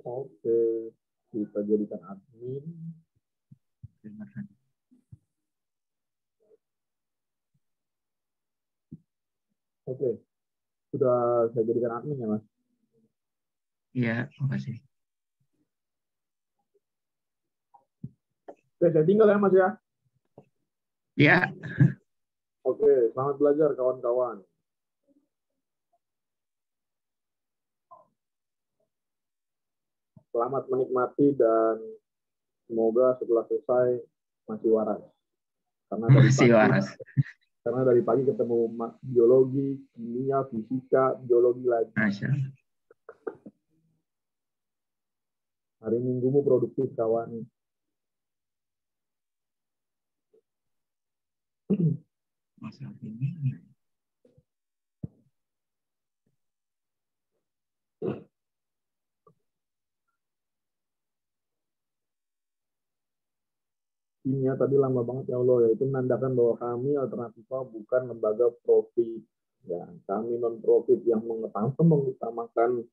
Oke, kita jadikan admin. Oke, sudah saya jadikan admin ya, Mas? Iya, makasih. Oke, saya tinggal ya, Mas ya? Iya. Oke, selamat belajar kawan-kawan. Selamat menikmati dan semoga setelah selesai masih waras. Masih waras. Karena dari pagi ketemu biologi, kimia, fisika, biologi lagi. Masya Allah. Hari Minggumu produktif, kawan. Kimia tadi lama banget ya Allah ya. Itu menandakan bahwa kami Alternativa bukan lembaga profit. Ya, kami non profit yang mengutamakan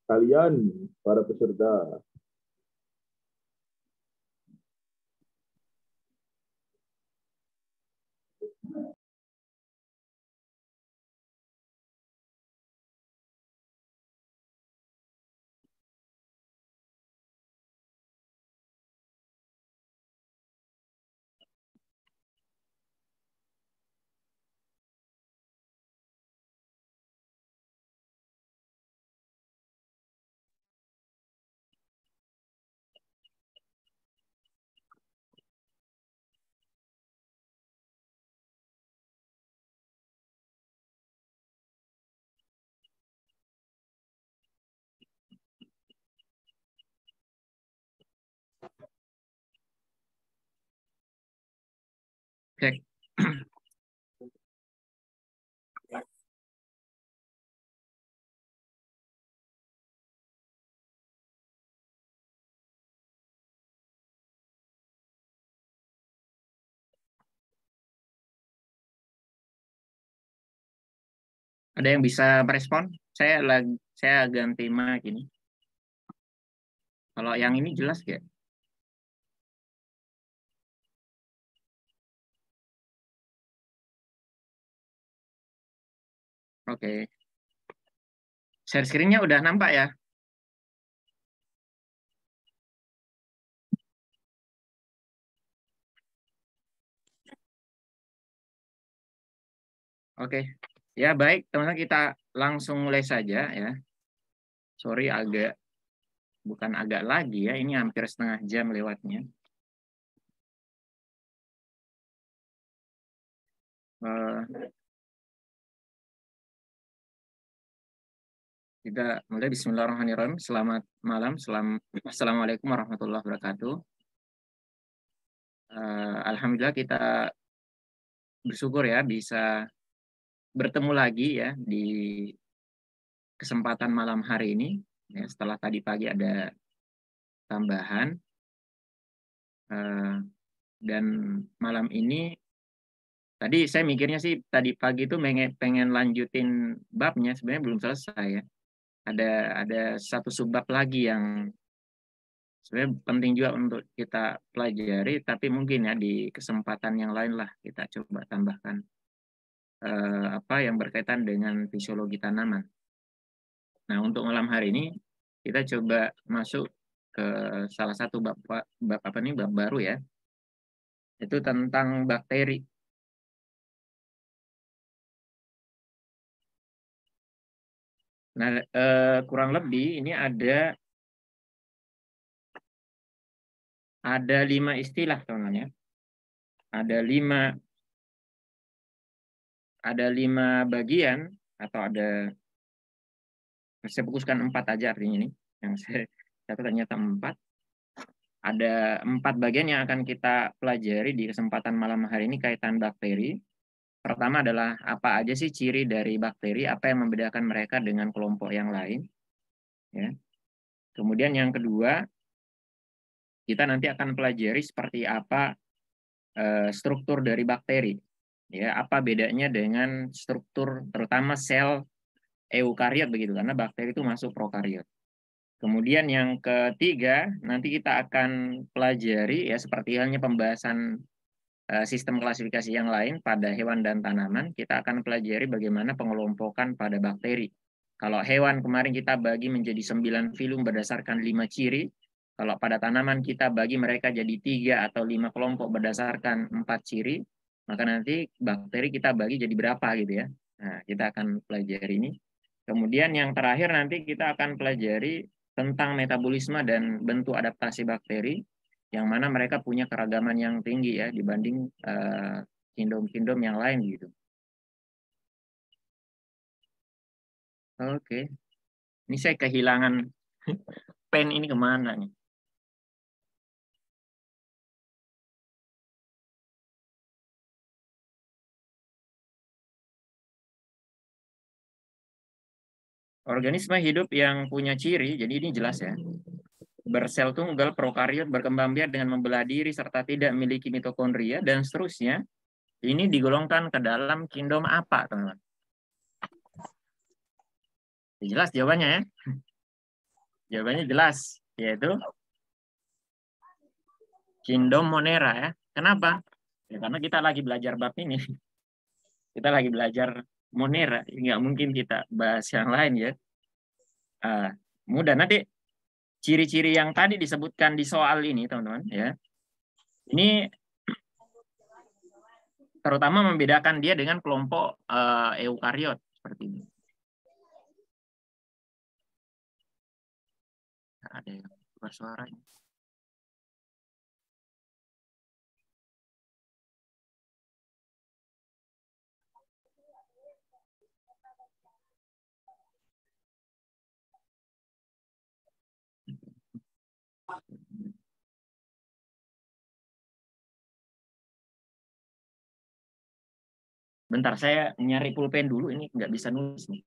kalian para peserta. Cek. Ada yang bisa merespon? Saya ganti mic ini. Kalau yang ini jelas ya? Oke. Share screen-nya udah nampak ya? Oke. Ya baik, teman-teman, kita langsung mulai saja ya. Sorry bukan agak lagi ya, ini hampir setengah jam lewatnya. Kita mulai. Bismillahirrahmanirrahim. Selamat malam. Assalamualaikum warahmatullahi wabarakatuh. Alhamdulillah kita bersyukur ya bisa bertemu lagi ya di kesempatan malam hari ini. Ya, setelah tadi pagi ada tambahan. Dan malam ini tadi saya mikirnya sih tadi pagi itu pengen lanjutin babnya, sebenarnya belum selesai ya. Ada satu subbab lagi yang sebenarnya penting juga untuk kita pelajari, tapi mungkin ya di kesempatan yang lain lah kita coba tambahkan apa yang berkaitan dengan fisiologi tanaman. Nah, untuk malam hari ini kita coba masuk ke salah satu bab apa nih, bab baru ya, itu tentang bakteri. Nah, kurang lebih ini ada 5 istilah teman-teman ya. Ada lima bagian, atau saya fokuskan 4 aja artinya ini. Yang saya ternyata 4. Ada 4 bagian yang akan kita pelajari di kesempatan malam hari ini kaitan bakteri. Pertama adalah apa aja sih ciri dari bakteri, apa yang membedakan mereka dengan kelompok yang lain. Ya. Kemudian yang kedua, kita nanti akan pelajari seperti apa struktur dari bakteri. Ya, apa bedanya dengan struktur terutama sel eukariot begitu, karena bakteri itu masuk prokariot. Kemudian yang ketiga, nanti kita akan pelajari ya seperti halnya pembahasan sistem klasifikasi yang lain pada hewan dan tanaman, kita akan pelajari bagaimana pengelompokan pada bakteri. Kalau hewan kemarin kita bagi menjadi 9 filum berdasarkan 5 ciri, kalau pada tanaman kita bagi mereka jadi 3 atau 5 kelompok berdasarkan 4 ciri, maka nanti bakteri kita bagi jadi berapa gitu ya. Nah, kita akan pelajari ini. Kemudian yang terakhir nanti kita akan pelajari tentang metabolisme dan bentuk adaptasi bakteri, yang mana mereka punya keragaman yang tinggi ya dibanding kingdom-kingdom yang lain gitu. Oke, ini saya kehilangan pen ini kemana nih? Organisme hidup yang punya ciri, jadi ini jelas ya. Bersel tunggal, prokariot, berkembang biak dengan membelah diri serta tidak memiliki mitokondria dan seterusnya. Ini digolongkan ke dalam kingdom apa, teman-teman? Jelas jawabannya ya. Jawabannya jelas, yaitu kingdom Monera ya. Kenapa? Ya, karena kita lagi belajar bab ini. Kita lagi belajar Monera, nggak mungkin kita bahas yang lain ya. Mudah nanti ciri-ciri yang tadi disebutkan di soal ini, teman-teman ya. Ini terutama membedakan dia dengan kelompok eukariot seperti ini. Ada yang bersuara ini. Bentar, saya nyari pulpen dulu, ini nggak bisa nulis nih.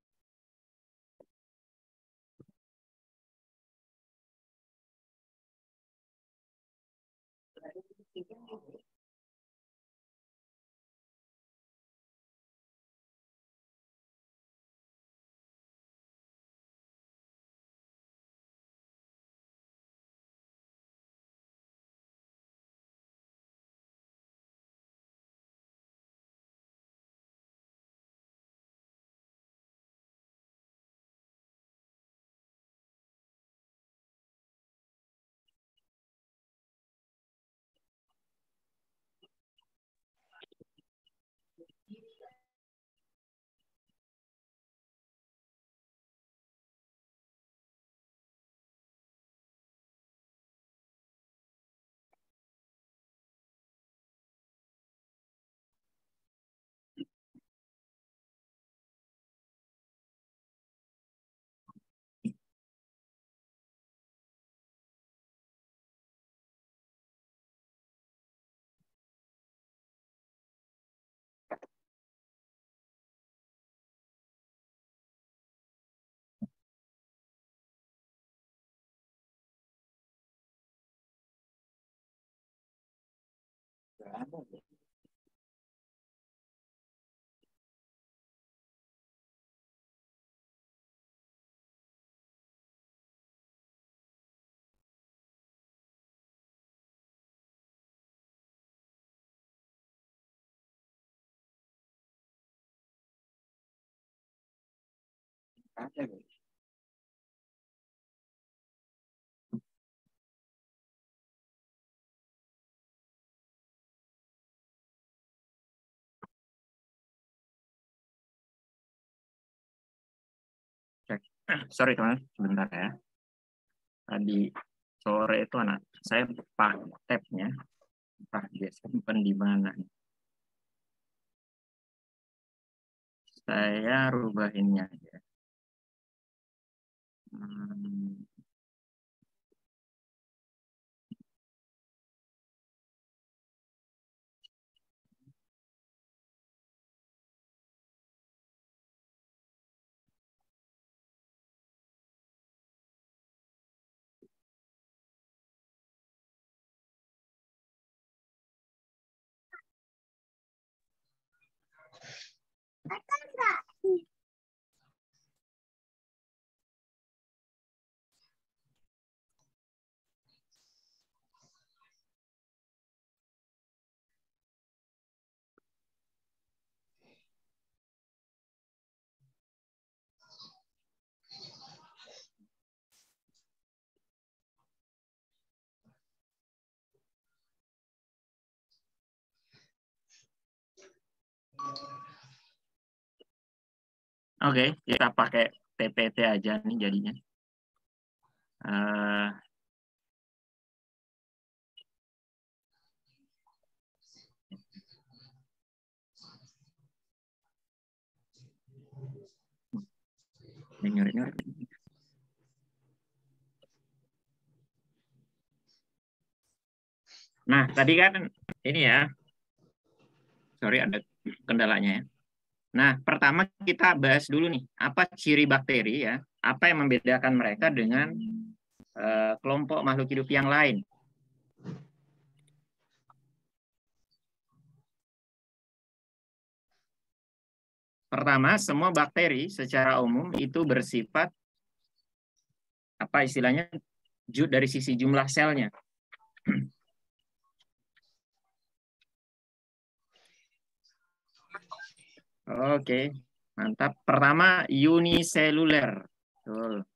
Cek. Sorry teman, sebentar ya. Tadi sore itu anak saya pakai tabnya, dia simpan di mana? Saya rubahinnya aja. Hmm. Oke, kita pakai PPT aja nih jadinya. Nah, tadi kan ini ya, sorry ada kendalanya ya. Nah, pertama kita bahas dulu nih, apa ciri bakteri ya, apa yang membedakan mereka dengan kelompok makhluk hidup yang lain. Pertama, semua bakteri secara umum itu bersifat apa istilahnya dari sisi jumlah selnya. Oke, mantap. Pertama, uniseluler. Betul.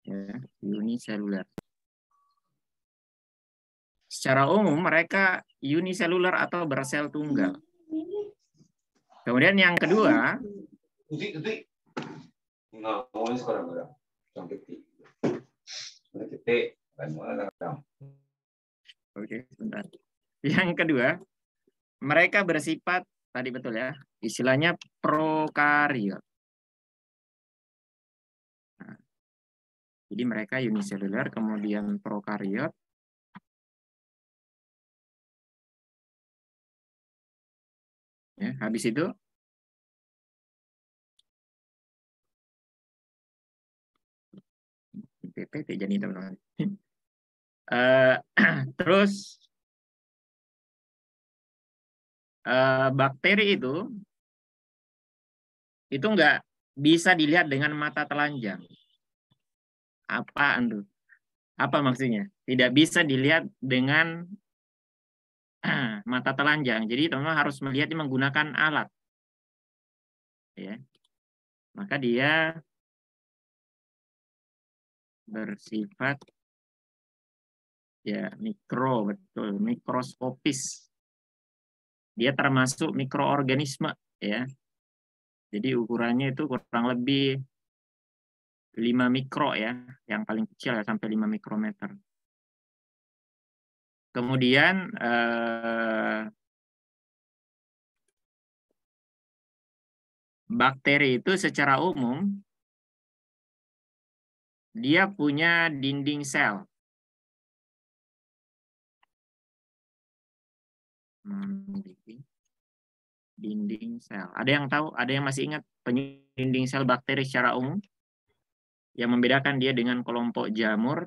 Ya, uniseluler. Secara umum mereka uniseluler atau bersel tunggal. Kemudian yang kedua, oke, sebentar. Yang kedua, mereka bersifat tadi betul ya, istilahnya prokariot. Nah, jadi mereka uniseluler, kemudian prokariot. Ya, habis itu PPT jadi teman-teman. Terus bakteri itu nggak bisa dilihat dengan mata telanjang. Apaan tuh? Apa maksudnya? Tidak bisa dilihat dengan mata telanjang. Jadi teman-teman harus melihatnya menggunakan alat. Ya. Maka dia bersifat ya betul, mikroskopis. Dia termasuk mikroorganisme ya. Jadi ukurannya itu kurang lebih 5 mikro ya, yang paling kecil ya sampai 5 mikrometer. Kemudian bakteri itu secara umum dia punya dinding sel. Dinding sel. Ada yang tahu? Ada yang masih ingat dinding sel bakteri secara umum? Yang membedakan dia dengan kelompok jamur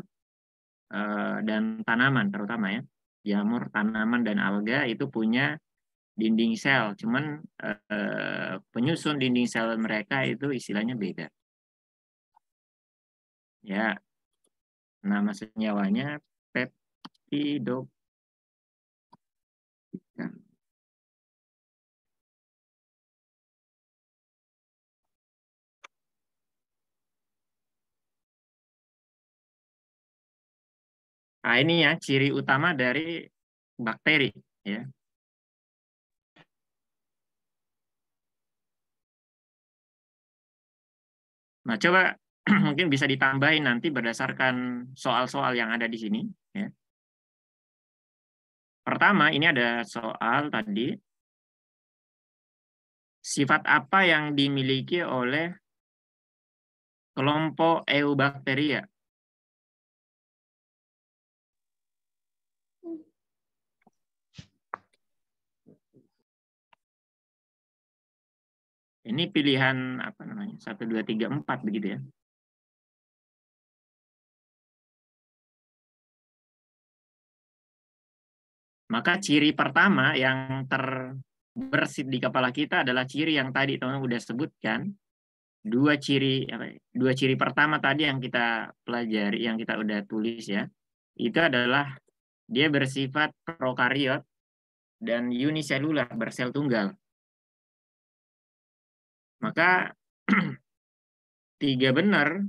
dan tanaman terutama ya. Jamur, tanaman, dan alga itu punya dinding sel. Cuman penyusun dinding sel mereka itu istilahnya beda. Ya, nama senyawanya peptidoglycan. Nah, ini ya ciri utama dari bakteri ya. Nah, coba mungkin bisa ditambahin nanti berdasarkan soal-soal yang ada di sini ya. Pertama, ini ada soal tadi. Sifat apa yang dimiliki oleh kelompok Eubacteria? Ini pilihan apa namanya? 1, 2, 3, 4 begitu ya. Maka ciri pertama yang terbersit di kepala kita adalah ciri yang tadi teman-teman udah sebutkan. Dua ciri pertama tadi yang kita pelajari, yang kita udah tulis ya. Itu adalah dia bersifat prokariot dan uniselular, bersel tunggal. Maka 3 benar,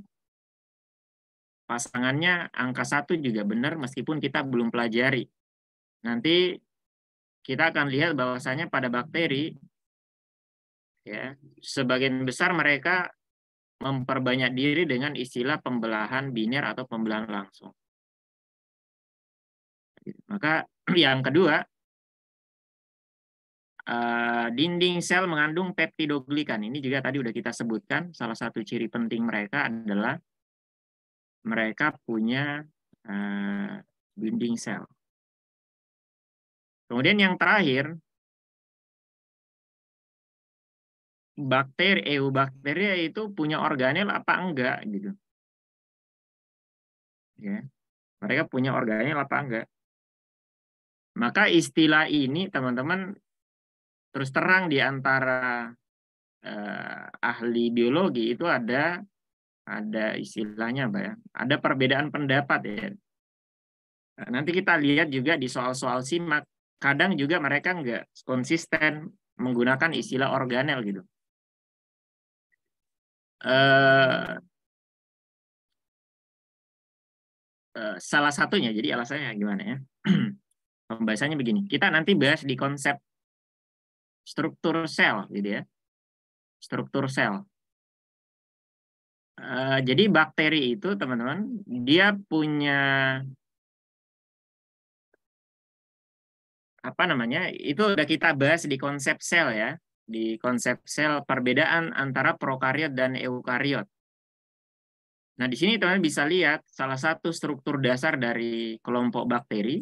pasangannya angka 1 juga benar meskipun kita belum pelajari. Nanti kita akan lihat bahwasanya pada bakteri, ya, sebagian besar mereka memperbanyak diri dengan istilah pembelahan biner atau pembelahan langsung. Maka yang kedua, dinding sel mengandung peptidoglikan. Ini juga tadi udah kita sebutkan, salah satu ciri penting mereka adalah mereka punya dinding sel. Kemudian yang terakhir, eubakteria itu punya organel apa enggak gitu. Ya. Mereka punya organel apa enggak. Maka istilah ini teman-teman terus terang di antara ahli biologi itu ada istilahnya apa ya? Ada perbedaan pendapat ya. Nanti kita lihat juga di soal-soal SIMAK, kadang juga mereka nggak konsisten menggunakan istilah organel gitu. Salah satunya, jadi alasannya gimana ya? Pembahasannya begini, kita nanti bahas di konsep struktur sel, gitu ya. Struktur sel. Jadi bakteri itu, teman-teman, dia punya apa namanya? Itu udah kita bahas di konsep sel ya, di konsep sel perbedaan antara prokariot dan eukariot. Nah, di sini teman-teman bisa lihat salah satu struktur dasar dari kelompok bakteri.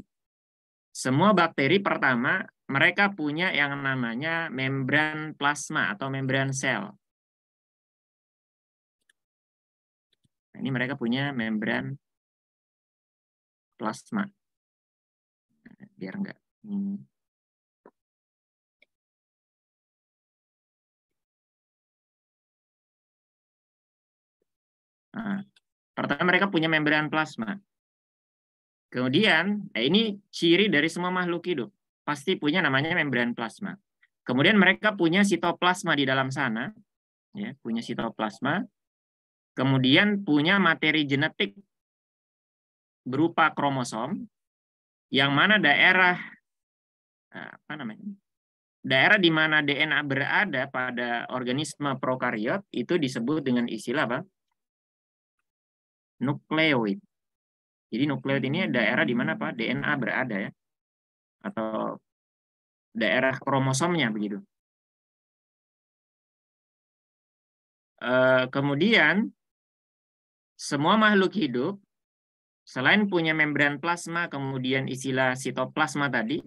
Semua bakteri pertama, mereka punya yang namanya membran plasma atau membran sel. Nah, ini mereka punya membran plasma. Biar enggak. Nah, pertama mereka punya membran plasma. Kemudian, ini ciri dari semua makhluk hidup. Pasti punya namanya membran plasma. Kemudian mereka punya sitoplasma di dalam sana. Ya, punya sitoplasma. Kemudian punya materi genetik berupa kromosom, yang mana daerah apa namanya? Daerah di mana DNA berada pada organisme prokariot itu disebut dengan istilah apa? Nukleoid. Jadi nukleoid ini daerah di mana Pak DNA berada ya, atau daerah kromosomnya begitu. Kemudian semua makhluk hidup selain punya membran plasma, kemudian istilah sitoplasma tadi,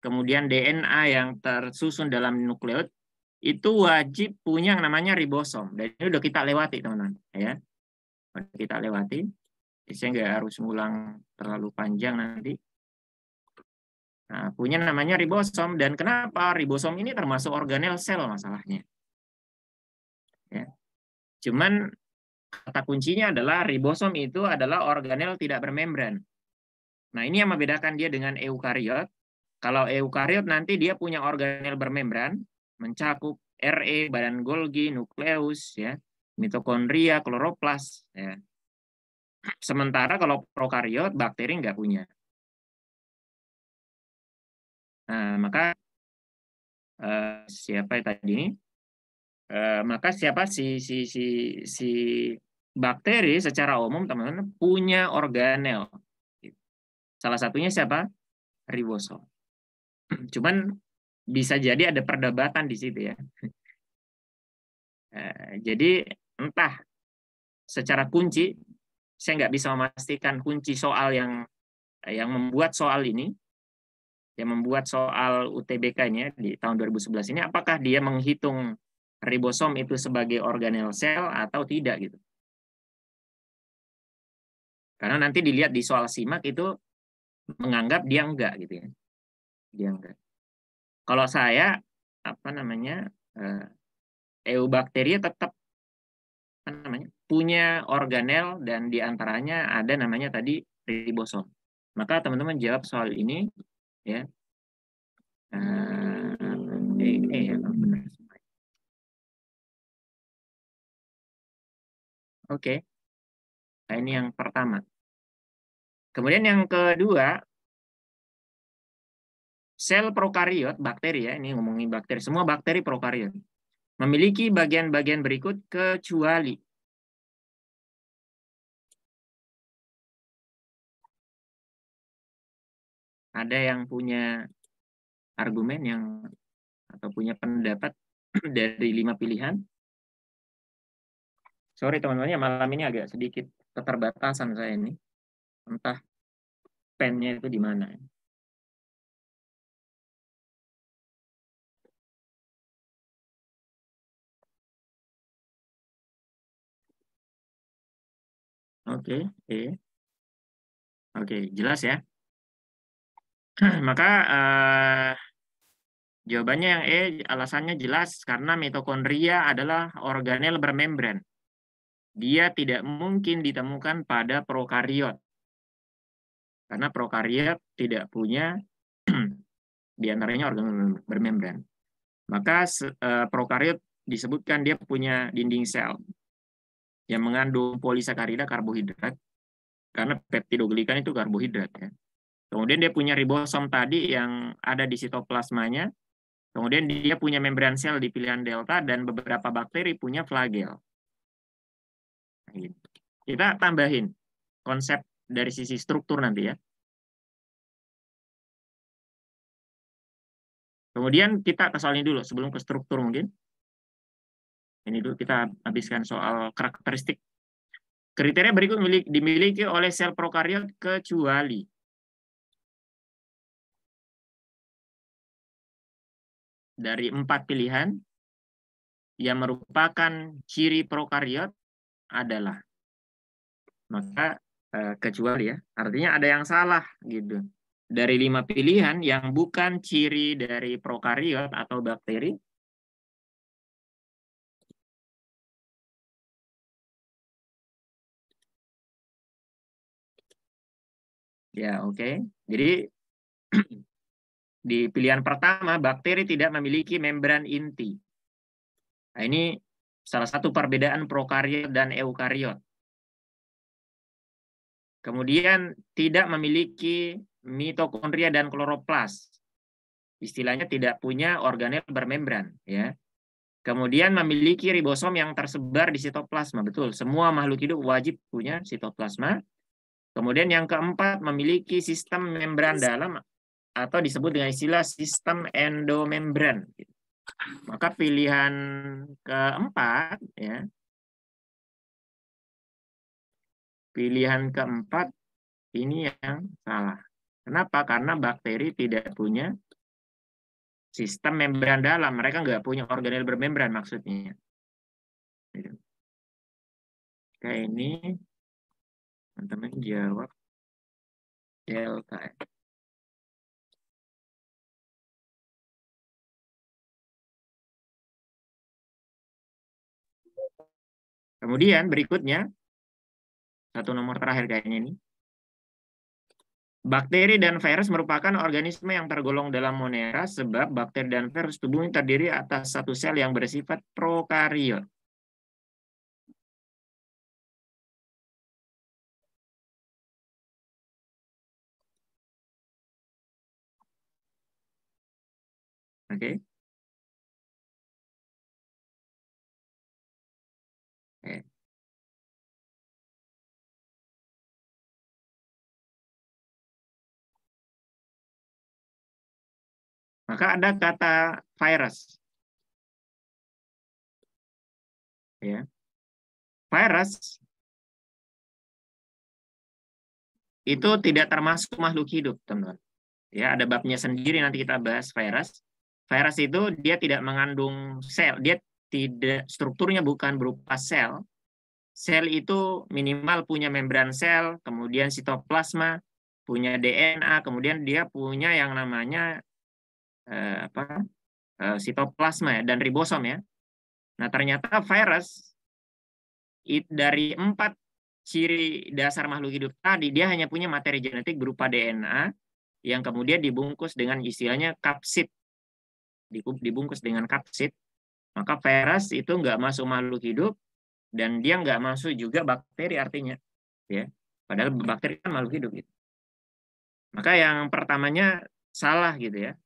kemudian DNA yang tersusun dalam nukleot, itu wajib punya yang namanya ribosom. Dan ini udah kita lewati, teman-teman. Ya. Udah kita lewati. Jadi saya nggak harus ngulang terlalu panjang nanti. Nah, punya namanya ribosom. Dan kenapa ribosom ini termasuk organel sel masalahnya? Ya. Cuman kata kuncinya adalah ribosom itu adalah organel tidak bermembran. Nah, ini yang membedakan dia dengan eukariot. Kalau eukariot nanti dia punya organel bermembran, mencakup RE, badan Golgi, nukleus, ya, mitokondria, kloroplas. Ya. Sementara kalau prokariot, bakteri nggak punya. Nah, maka siapa tadi ini? Maka siapa si bakteri secara umum teman-teman punya organel. Salah satunya siapa? Ribosom. Cuman bisa jadi ada perdebatan di situ ya. Jadi entah secara kunci, saya nggak bisa memastikan kunci soal yang membuat soal ini, yang membuat soal UTBK-nya di tahun 2011 ini, apakah dia menghitung ribosom itu sebagai organel sel atau tidak gitu. Karena nanti dilihat di soal SIMAK itu menganggap dia enggak gitu ya. Dia enggak. Kalau saya apa namanya? Eubakteria tetap apa namanya? Punya organel dan diantaranya ada namanya tadi ribosom. Maka teman-teman jawab soal ini ya. Ya, benar. Oke. Nah, ini yang pertama. Kemudian yang kedua, sel prokariot, bakteri ya, ini ngomongin bakteri, semua bakteri prokariot memiliki bagian-bagian berikut kecuali ada yang punya argumen yang atau punya pendapat dari 5 pilihan. Sorry teman-teman, malam ini agak sedikit keterbatasan saya ini. Entah pennya itu di mana. Oke, jelas ya. Maka jawabannya yang E, alasannya jelas karena mitokondria adalah organel bermembran. Dia tidak mungkin ditemukan pada prokariot. Karena prokariot tidak punya diantaranya organel bermembran. Maka prokariot disebutkan dia punya dinding sel yang mengandung polisakarida karbohidrat, karena peptidoglikan itu karbohidrat ya. Kemudian dia punya ribosom tadi yang ada di sitoplasmanya. Kemudian dia punya membran sel di pilihan delta dan beberapa bakteri punya flagel. Kita tambahin konsep dari sisi struktur nanti ya. Kemudian kita ke soal ini dulu sebelum ke struktur mungkin. Ini dulu kita habiskan soal karakteristik. Kriteria berikut dimiliki oleh sel prokariot kecuali dari 4 pilihan yang merupakan ciri prokariot adalah, maka kecuali ya, artinya ada yang salah gitu. Dari 5 pilihan yang bukan ciri dari prokariot atau bakteri, ya oke. Jadi di pilihan pertama, bakteri tidak memiliki membran inti. Nah, ini salah satu perbedaan prokariot dan eukariot. Kemudian tidak memiliki mitokondria dan kloroplas. Istilahnya tidak punya organel bermembran ya. Kemudian memiliki ribosom yang tersebar di sitoplasma. Betul, semua makhluk hidup wajib punya sitoplasma. Kemudian yang keempat, memiliki sistem membran dalam atau disebut dengan istilah sistem endomembran. Maka pilihan keempat ya. Pilihan keempat ini yang salah. Kenapa? Karena bakteri tidak punya sistem membran dalam. Mereka nggak punya organel bermembran maksudnya. Kayak ini teman-teman jawab delta. Kemudian berikutnya, satu nomor terakhir kayaknya ini. Bakteri dan virus merupakan organisme yang tergolong dalam monera sebab bakteri dan virus tubuhnya terdiri atas satu sel yang bersifat prokariot. Oke. Oke. Maka ada kata virus. Ya. Virus itu tidak termasuk makhluk hidup, teman-teman. Ya, ada babnya sendiri nanti kita bahas virus. Virus itu dia tidak mengandung sel, dia tidak, strukturnya bukan berupa sel. Sel itu minimal punya membran sel, kemudian sitoplasma, punya DNA, kemudian dia punya yang namanya sitoplasma ya, dan ribosom ya. Nah, ternyata virus dari 4 ciri dasar makhluk hidup tadi, dia hanya punya materi genetik berupa DNA yang kemudian dibungkus dengan istilahnya kapsid. Dibungkus dengan kapsid. Maka virus itu nggak masuk makhluk hidup dan dia nggak masuk juga bakteri artinya. Ya. Padahal bakteri kan makhluk hidup. Gitu. Maka yang pertamanya salah gitu ya.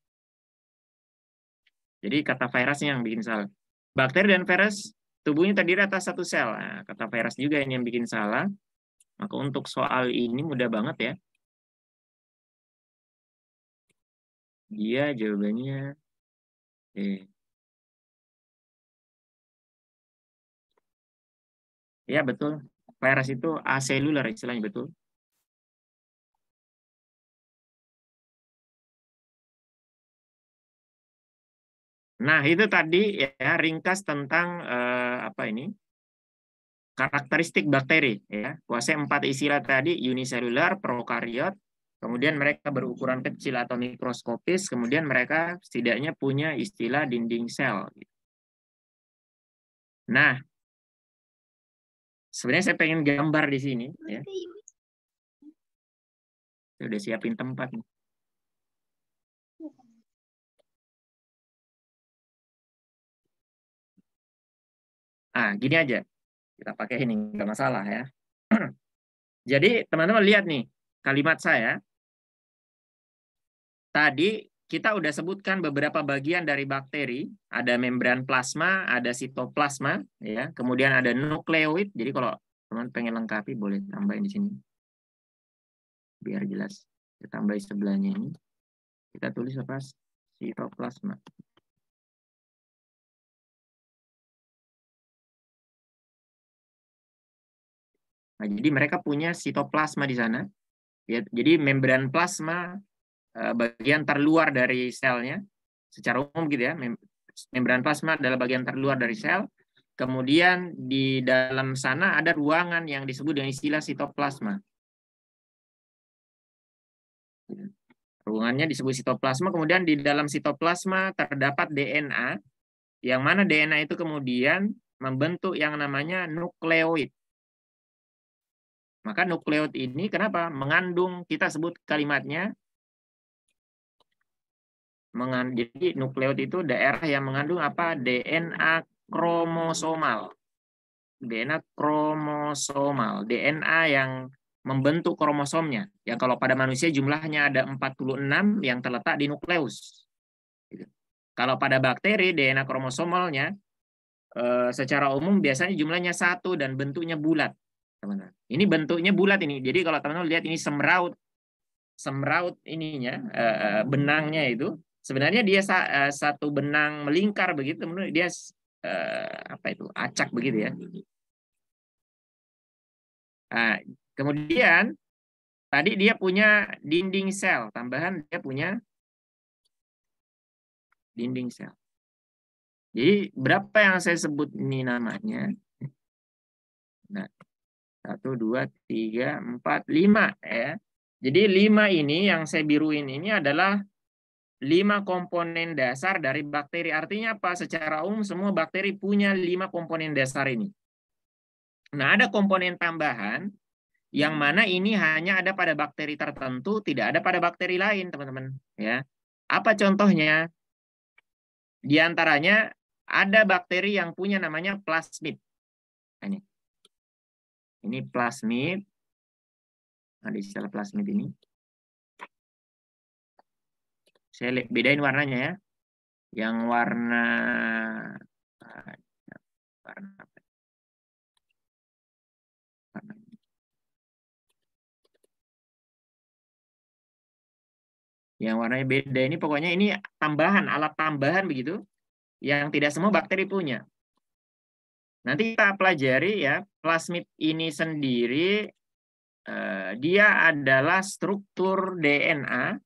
Jadi kata virusnya yang bikin salah. Bakteri dan virus tubuhnya terdiri atas satu sel. Nah, kata virus juga ini yang bikin salah. Maka untuk soal ini mudah banget ya. Dia jawabannya ya betul. Virus itu aselular istilahnya, betul. Nah, itu tadi ya ringkas tentang apa ini? Karakteristik bakteri ya. Kuasai 4 istilah tadi, uniselular, prokariot, kemudian mereka berukuran kecil atau mikroskopis, kemudian mereka setidaknya punya istilah dinding sel. Nah, sebenarnya saya pengen gambar di sini ya. Saya udah siapin tempat nih. Ah, gini aja. Kita pakai ini, nggak masalah ya. Jadi, teman-teman lihat nih, kalimat saya. Tadi kita udah sebutkan beberapa bagian dari bakteri. Ada membran plasma, ada sitoplasma, ya. Kemudian ada nukleoid. Jadi kalau teman pengen lengkapi, boleh tambahin di sini. Biar jelas. Kita tambahin sebelahnya ini. Kita tulis apa? Sitoplasma. Nah, jadi mereka punya sitoplasma di sana. Ya, jadi membran plasma bagian terluar dari selnya. Secara umum gitu ya. Membran plasma adalah bagian terluar dari sel. Kemudian di dalam sana ada ruangan yang disebut dengan istilah sitoplasma. Ruangannya disebut sitoplasma. Kemudian di dalam sitoplasma terdapat DNA. Yang mana DNA itu kemudian membentuk yang namanya nukleoid. Maka nukleoid ini kenapa? Mengandung, kita sebut kalimatnya, jadi nukleoid itu daerah yang mengandung apa? DNA kromosomal. DNA kromosomal. DNA yang membentuk kromosomnya. Ya kalau pada manusia jumlahnya ada 46 yang terletak di nukleus. Kalau pada bakteri DNA kromosomalnya secara umum biasanya jumlahnya 1 dan bentuknya bulat. Teman-teman. Ini bentuknya bulat ini. Jadi kalau teman-teman lihat ini semraut ininya benangnya itu sebenarnya dia satu benang melingkar begitu, kemudian dia apa itu acak begitu ya. Nah, kemudian tadi dia punya dinding sel tambahan, dia punya dinding sel. Jadi berapa yang saya sebut ini namanya? Nah, 1, 2, 3, 4, 5 ya. Jadi 5 ini yang saya biruin ini adalah 5 komponen dasar dari bakteri. Artinya apa? Secara umum semua bakteri punya 5 komponen dasar ini. Nah, ada komponen tambahan yang mana ini hanya ada pada bakteri tertentu, tidak ada pada bakteri lain, teman-teman. Ya, apa contohnya? Di antaranya ada bakteri yang punya namanya plasmid. Ini plasmid. Ada istilah plasmid ini. Saya bedain warnanya ya. Yang warna apa? Yang warnanya beda ini pokoknya ini tambahan, alat tambahan begitu yang tidak semua bakteri punya. Nanti kita pelajari ya, plasmid ini sendiri dia adalah struktur DNA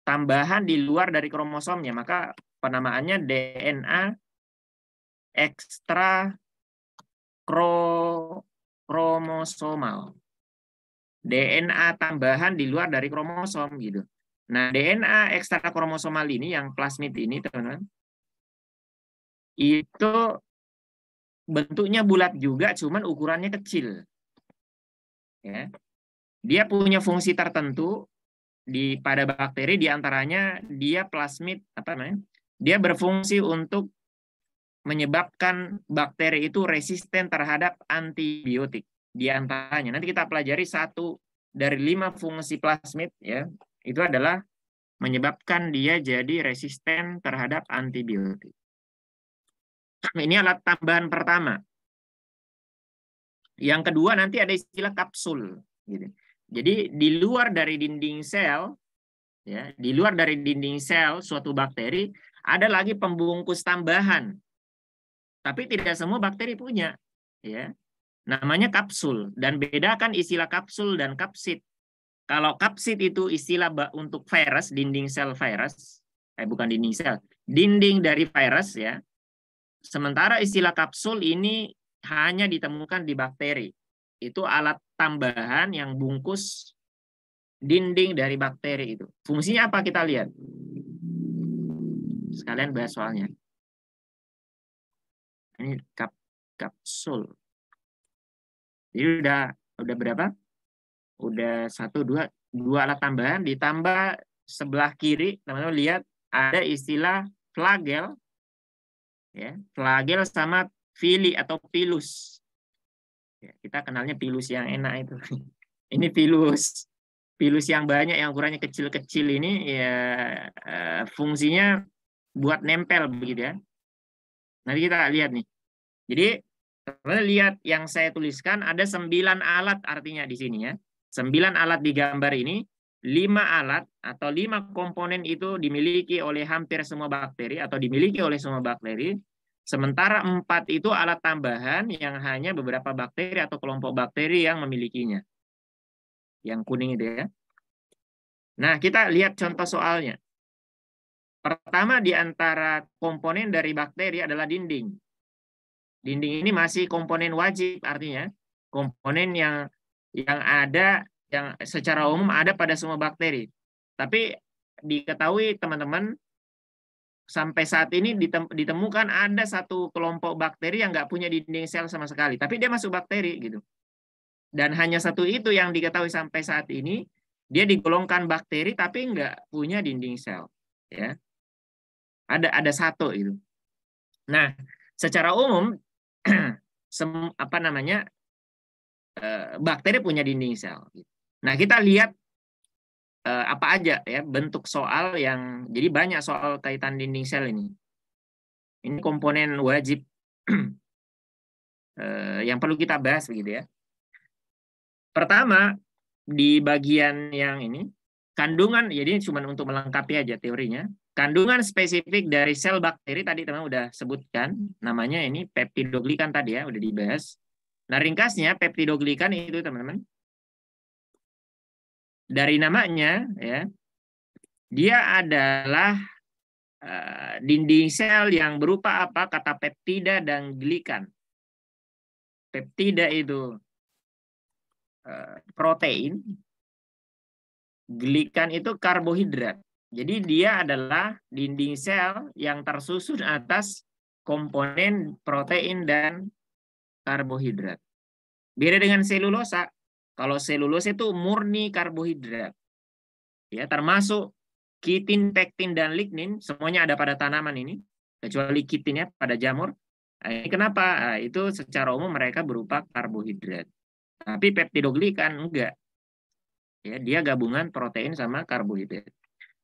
tambahan di luar dari kromosomnya, maka penamaannya DNA ekstra kromosomal. DNA tambahan di luar dari kromosom gitu. Nah, DNA ekstra kromosomal ini yang plasmid ini, teman-teman, itu bentuknya bulat juga, cuman ukurannya kecil. Ya. Dia punya fungsi tertentu pada bakteri, diantaranya dia plasmid apa namanya? Dia berfungsi untuk menyebabkan bakteri itu resisten terhadap antibiotik. Di antaranya nanti kita pelajari 1 dari 5 fungsi plasmid ya. Itu adalah menyebabkan dia jadi resisten terhadap antibiotik. Ini alat tambahan pertama. Yang kedua nanti ada istilah kapsul. Gitu. Jadi di luar dari dinding sel, ya, di luar dari dinding sel suatu bakteri ada lagi pembungkus tambahan. Tapi tidak semua bakteri punya, ya. Namanya kapsul, dan bedakan istilah kapsul dan kapsid. Kalau kapsid itu istilah untuk virus, dinding sel virus, bukan dinding sel, dinding dari virus, ya. Sementara istilah kapsul ini hanya ditemukan di bakteri. Itu alat tambahan yang bungkus dinding dari bakteri itu. Fungsinya apa kita lihat? Sekalian bahas soalnya. Ini kapsul. Jadi udah berapa? Udah dua alat tambahan, ditambah sebelah kiri, teman-teman lihat ada istilah flagel, ya, flagel sama fili atau pilus. Ya, kita kenalnya pilus yang enak itu. Ini pilus yang banyak, yang ukurannya kecil-kecil ini, ya, fungsinya buat nempel begitu, ya. Nanti kita lihat nih. Jadi teman-teman lihat yang saya tuliskan ada 9 alat artinya di sini, ya. 9 alat di gambar ini, 5 alat atau 5 komponen itu dimiliki oleh hampir semua bakteri atau dimiliki oleh semua bakteri, sementara 4 itu alat tambahan yang hanya beberapa bakteri atau kelompok bakteri yang memilikinya. Yang kuning itu, ya. Nah, kita lihat contoh soalnya. Pertama di antara komponen dari bakteri adalah dinding. Dinding ini masih komponen wajib, artinya komponen yang ada, yang secara umum ada pada semua bakteri. Tapi diketahui teman-teman, sampai saat ini ditemukan ada satu kelompok bakteri yang nggak punya dinding sel sama sekali, tapi dia masuk bakteri gitu. Dan hanya satu itu yang diketahui sampai saat ini, dia digolongkan bakteri tapi nggak punya dinding sel, ya. Ada satu itu. Nah, secara umum bakteri punya dinding sel. Nah, kita lihat apa aja, ya, bentuk soal yang, jadi banyak soal kaitan dinding sel ini. Ini komponen wajib yang perlu kita bahas begitu, ya. Pertama, di bagian yang ini, kandungan, jadi cuma untuk melengkapi aja teorinya. Kandungan spesifik dari sel bakteri tadi teman udah sebutkan, namanya ini peptidoglikan tadi, ya, udah dibahas. Nah, ringkasnya peptidoglikan itu teman-teman, dari namanya, ya, dia adalah dinding sel yang berupa apa? Kata peptida dan glikan. Peptida itu protein, glikan itu karbohidrat. Jadi dia adalah dinding sel yang tersusun atas komponen protein dan karbohidrat. Beda dengan selulosa. Kalau selulosa itu murni karbohidrat, ya, termasuk kitin, pektin, dan lignin, semuanya ada pada tanaman ini, kecuali kitin, ya, pada jamur. Nah, ini kenapa? Nah, itu secara umum mereka berupa karbohidrat. Tapi peptidoglikan enggak. Ya, dia gabungan protein sama karbohidrat.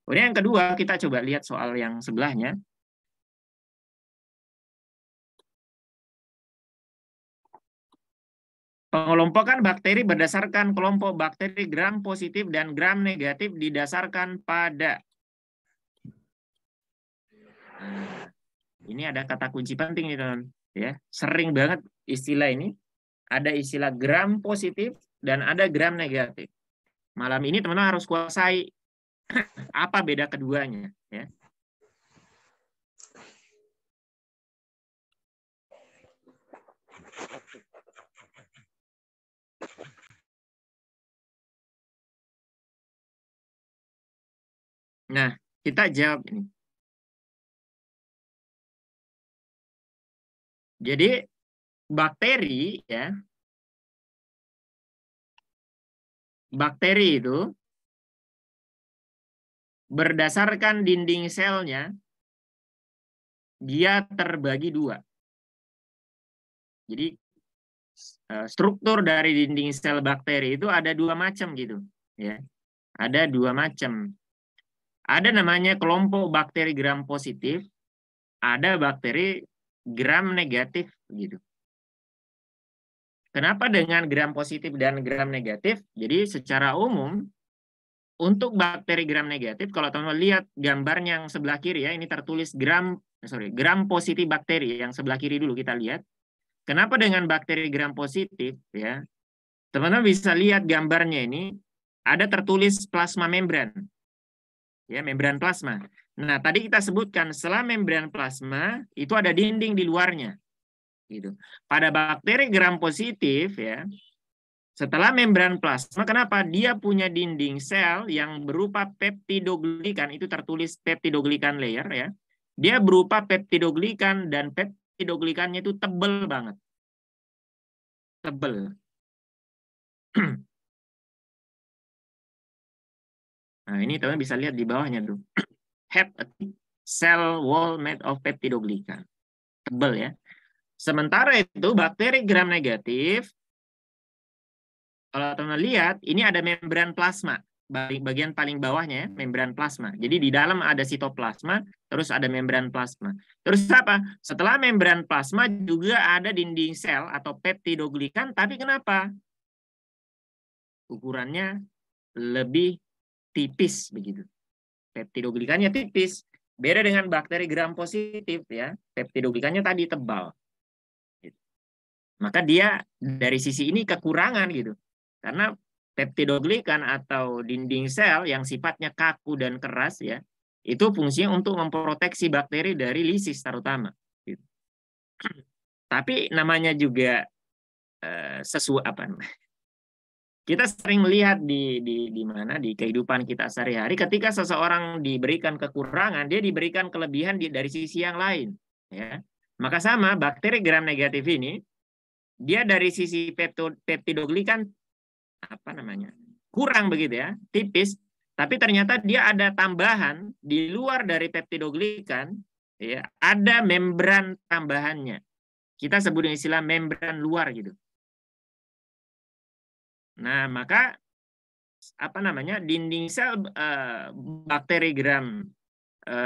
Kemudian yang kedua, kita coba lihat soal yang sebelahnya. Pengelompokan bakteri berdasarkan kelompok bakteri gram positif dan gram negatif didasarkan pada. Nah, ini ada kata kunci penting nih, teman. Ya, sering banget istilah ini. Ada istilah gram positif dan ada gram negatif. Malam ini teman-teman harus kuasai apa beda keduanya, ya. Nah, kita jawab ini. Jadi bakteri, ya, bakteri itu berdasarkan dinding selnya dia terbagi 2. Jadi struktur dari dinding sel bakteri itu ada 2 macam gitu, ya. Ada 2 macam. Ada namanya kelompok bakteri gram positif, ada bakteri gram negatif gitu. Kenapa dengan gram positif dan gram negatif? Jadi secara umum untuk bakteri gram negatif, kalau teman-teman lihat gambarnya yang sebelah kiri ya, ini tertulis gram positif bakteri yang sebelah kiri dulu kita lihat. Kenapa dengan bakteri gram positif ya? Teman-teman bisa lihat gambarnya ini ada tertulis plasma membran. Ya, membran plasma. Nah, tadi kita sebutkan setelah membran plasma itu ada dinding di luarnya. Gitu. Pada bakteri gram positif ya, setelah membran plasma, kenapa? Dia punya dinding sel yang berupa peptidoglikan, itu tertulis peptidoglikan layer ya. Dia berupa peptidoglikan dan peptidoglikannya itu tebal banget. Tebal. Nah, ini teman bisa lihat di bawahnya tuh. Have a cell wall made of peptidoglican. Tebal ya. Sementara itu bakteri gram negatif, kalau teman lihat, ini ada membran plasma. Bagian paling bawahnya ya, membran plasma. Jadi di dalam ada sitoplasma, terus ada membran plasma. Terus apa? Setelah membran plasma juga ada dinding sel atau peptidoglikan, tapi kenapa? Ukurannya lebih tipis begitu. Peptidoglikannya tipis. Beda dengan bakteri gram positif ya, peptidoglikannya tadi tebal. Maka dia dari sisi ini kekurangan gitu. Karena peptidoglikan atau dinding sel yang sifatnya kaku dan keras ya, itu fungsinya untuk memproteksi bakteri dari lisis terutama. Gitu. Tapi namanya juga sesuatu apa? Kita sering melihat di mana di kehidupan kita sehari-hari ketika seseorang diberikan kekurangan, dia diberikan kelebihan dari sisi yang lain. Ya. Maka sama bakteri gram negatif ini, dia dari sisi peptidoglikan apa namanya kurang begitu ya, tipis, tapi ternyata dia ada tambahan di luar dari peptidoglikan ya, ada membran tambahannya, kita sebut dengan istilah membran luar gitu. Nah maka apa namanya dinding sel bakteri gram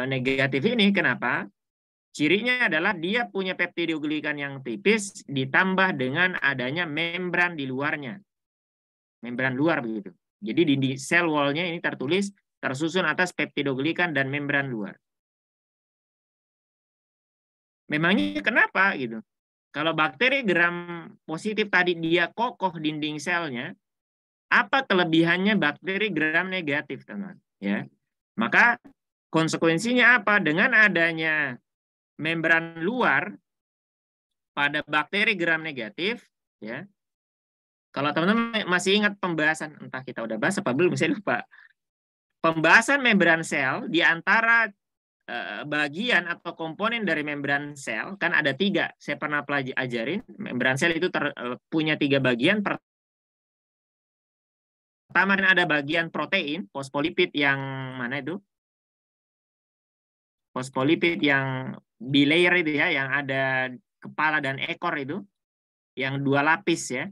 negatif ini kenapa cirinya adalah dia punya peptidoglikan yang tipis ditambah dengan adanya membran di luarnya, membran luar begitu. Jadi di sel wall-nya ini tertulis tersusun atas peptidoglikan dan membran luar. Memangnya kenapa gitu? Kalau bakteri gram positif tadi dia kokoh dinding selnya, apa kelebihannya bakteri gram negatif, teman? Ya, maka konsekuensinya apa? Dengan adanya membran luar pada bakteri gram negatif, ya. Kalau teman-teman masih ingat pembahasan, entah kita udah bahas apa belum, saya lupa. Pembahasan membran sel di antara bagian atau komponen dari membran sel kan ada 3. Saya pernah ajarin membran sel itu punya 3 bagian. Pertama ada bagian protein, fosfolipid yang mana itu? Fosfolipid yang bilayer itu ya, yang ada kepala dan ekor itu, yang 2 lapis ya.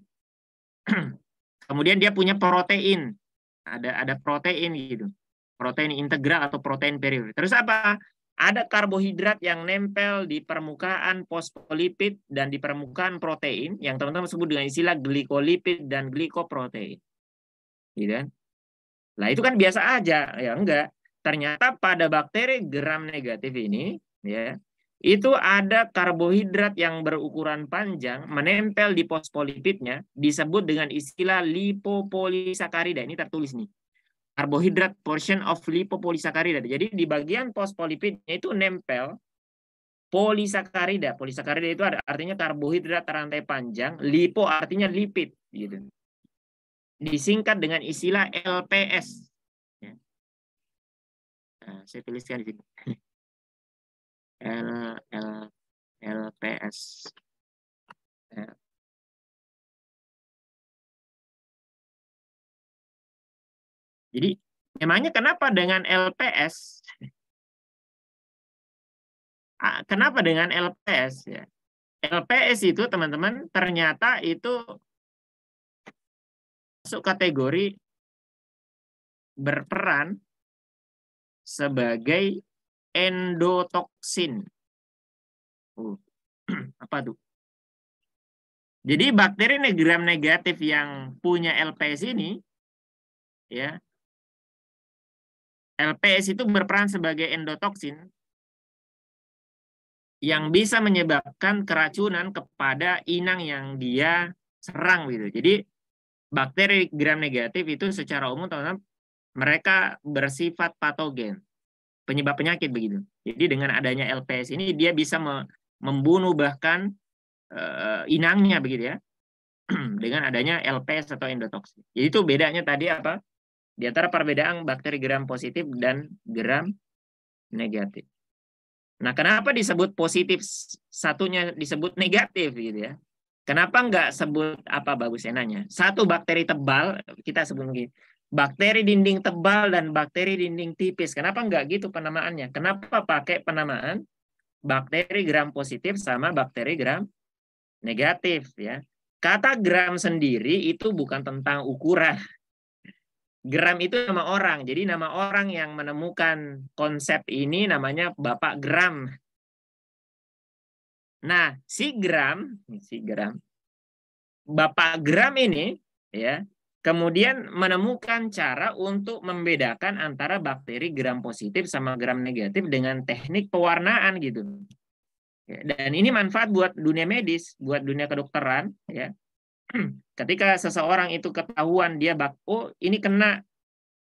Kemudian dia punya protein, ada protein gitu. Protein integral atau protein perifer. Terus apa? Ada karbohidrat yang nempel di permukaan fosfolipid dan di permukaan protein yang teman-teman sebut dengan istilah glikolipid dan glikoprotein. Gitu kan? Nah, itu kan biasa aja, ya enggak. Ternyata pada bakteri gram negatif ini ya, itu ada karbohidrat yang berukuran panjang menempel di fosfolipidnya disebut dengan istilah lipopolisakarida. Ini tertulis nih. Karbohidrat portion of lipopolisakarida. Jadi di bagian fosfolipidnya itu nempel polisakarida. Polisakarida itu artinya karbohidrat rantai panjang, lipo artinya lipid gitu. Disingkat dengan istilah LPS. Ya. Nah, saya tuliskan di sini. LPS. Ya. Jadi memangnya kenapa dengan LPS? Kenapa dengan LPS ya? LPS itu teman-teman ternyata itu masuk kategori berperan sebagai endotoksin. Apa tuh? Jadi bakteri gram negatif yang punya LPS ini, ya, LPS itu berperan sebagai endotoksin yang bisa menyebabkan keracunan kepada inang yang dia serang gitu. Jadi bakteri gram negatif itu secara umum teman-teman mereka bersifat patogen, penyebab penyakit begitu. Jadi dengan adanya LPS ini dia bisa membunuh bahkan inangnya begitu ya. Dengan adanya LPS atau endotoksin. Jadi itu bedanya tadi apa? Di antara perbedaan bakteri gram positif dan gram negatif. Nah, kenapa disebut positif, satunya disebut negatif gitu ya? Kenapa nggak sebut apa bagusnya nanya? Satu bakteri tebal, kita sebut begini, bakteri dinding tebal dan bakteri dinding tipis. Kenapa nggak gitu penamaannya? Kenapa pakai penamaan bakteri gram positif sama bakteri gram negatif ya? Kata gram sendiri itu bukan tentang ukuran. Gram itu nama orang. Jadi nama orang yang menemukan konsep ini namanya Bapak Gram. Nah, si Gram, Bapak Gram ini ya, kemudian menemukan cara untuk membedakan antara bakteri gram positif sama gram negatif dengan teknik pewarnaan gitu. Ya, dan ini manfaat buat dunia medis, buat dunia kedokteran ya. Ketika seseorang itu ketahuan dia oh ini kena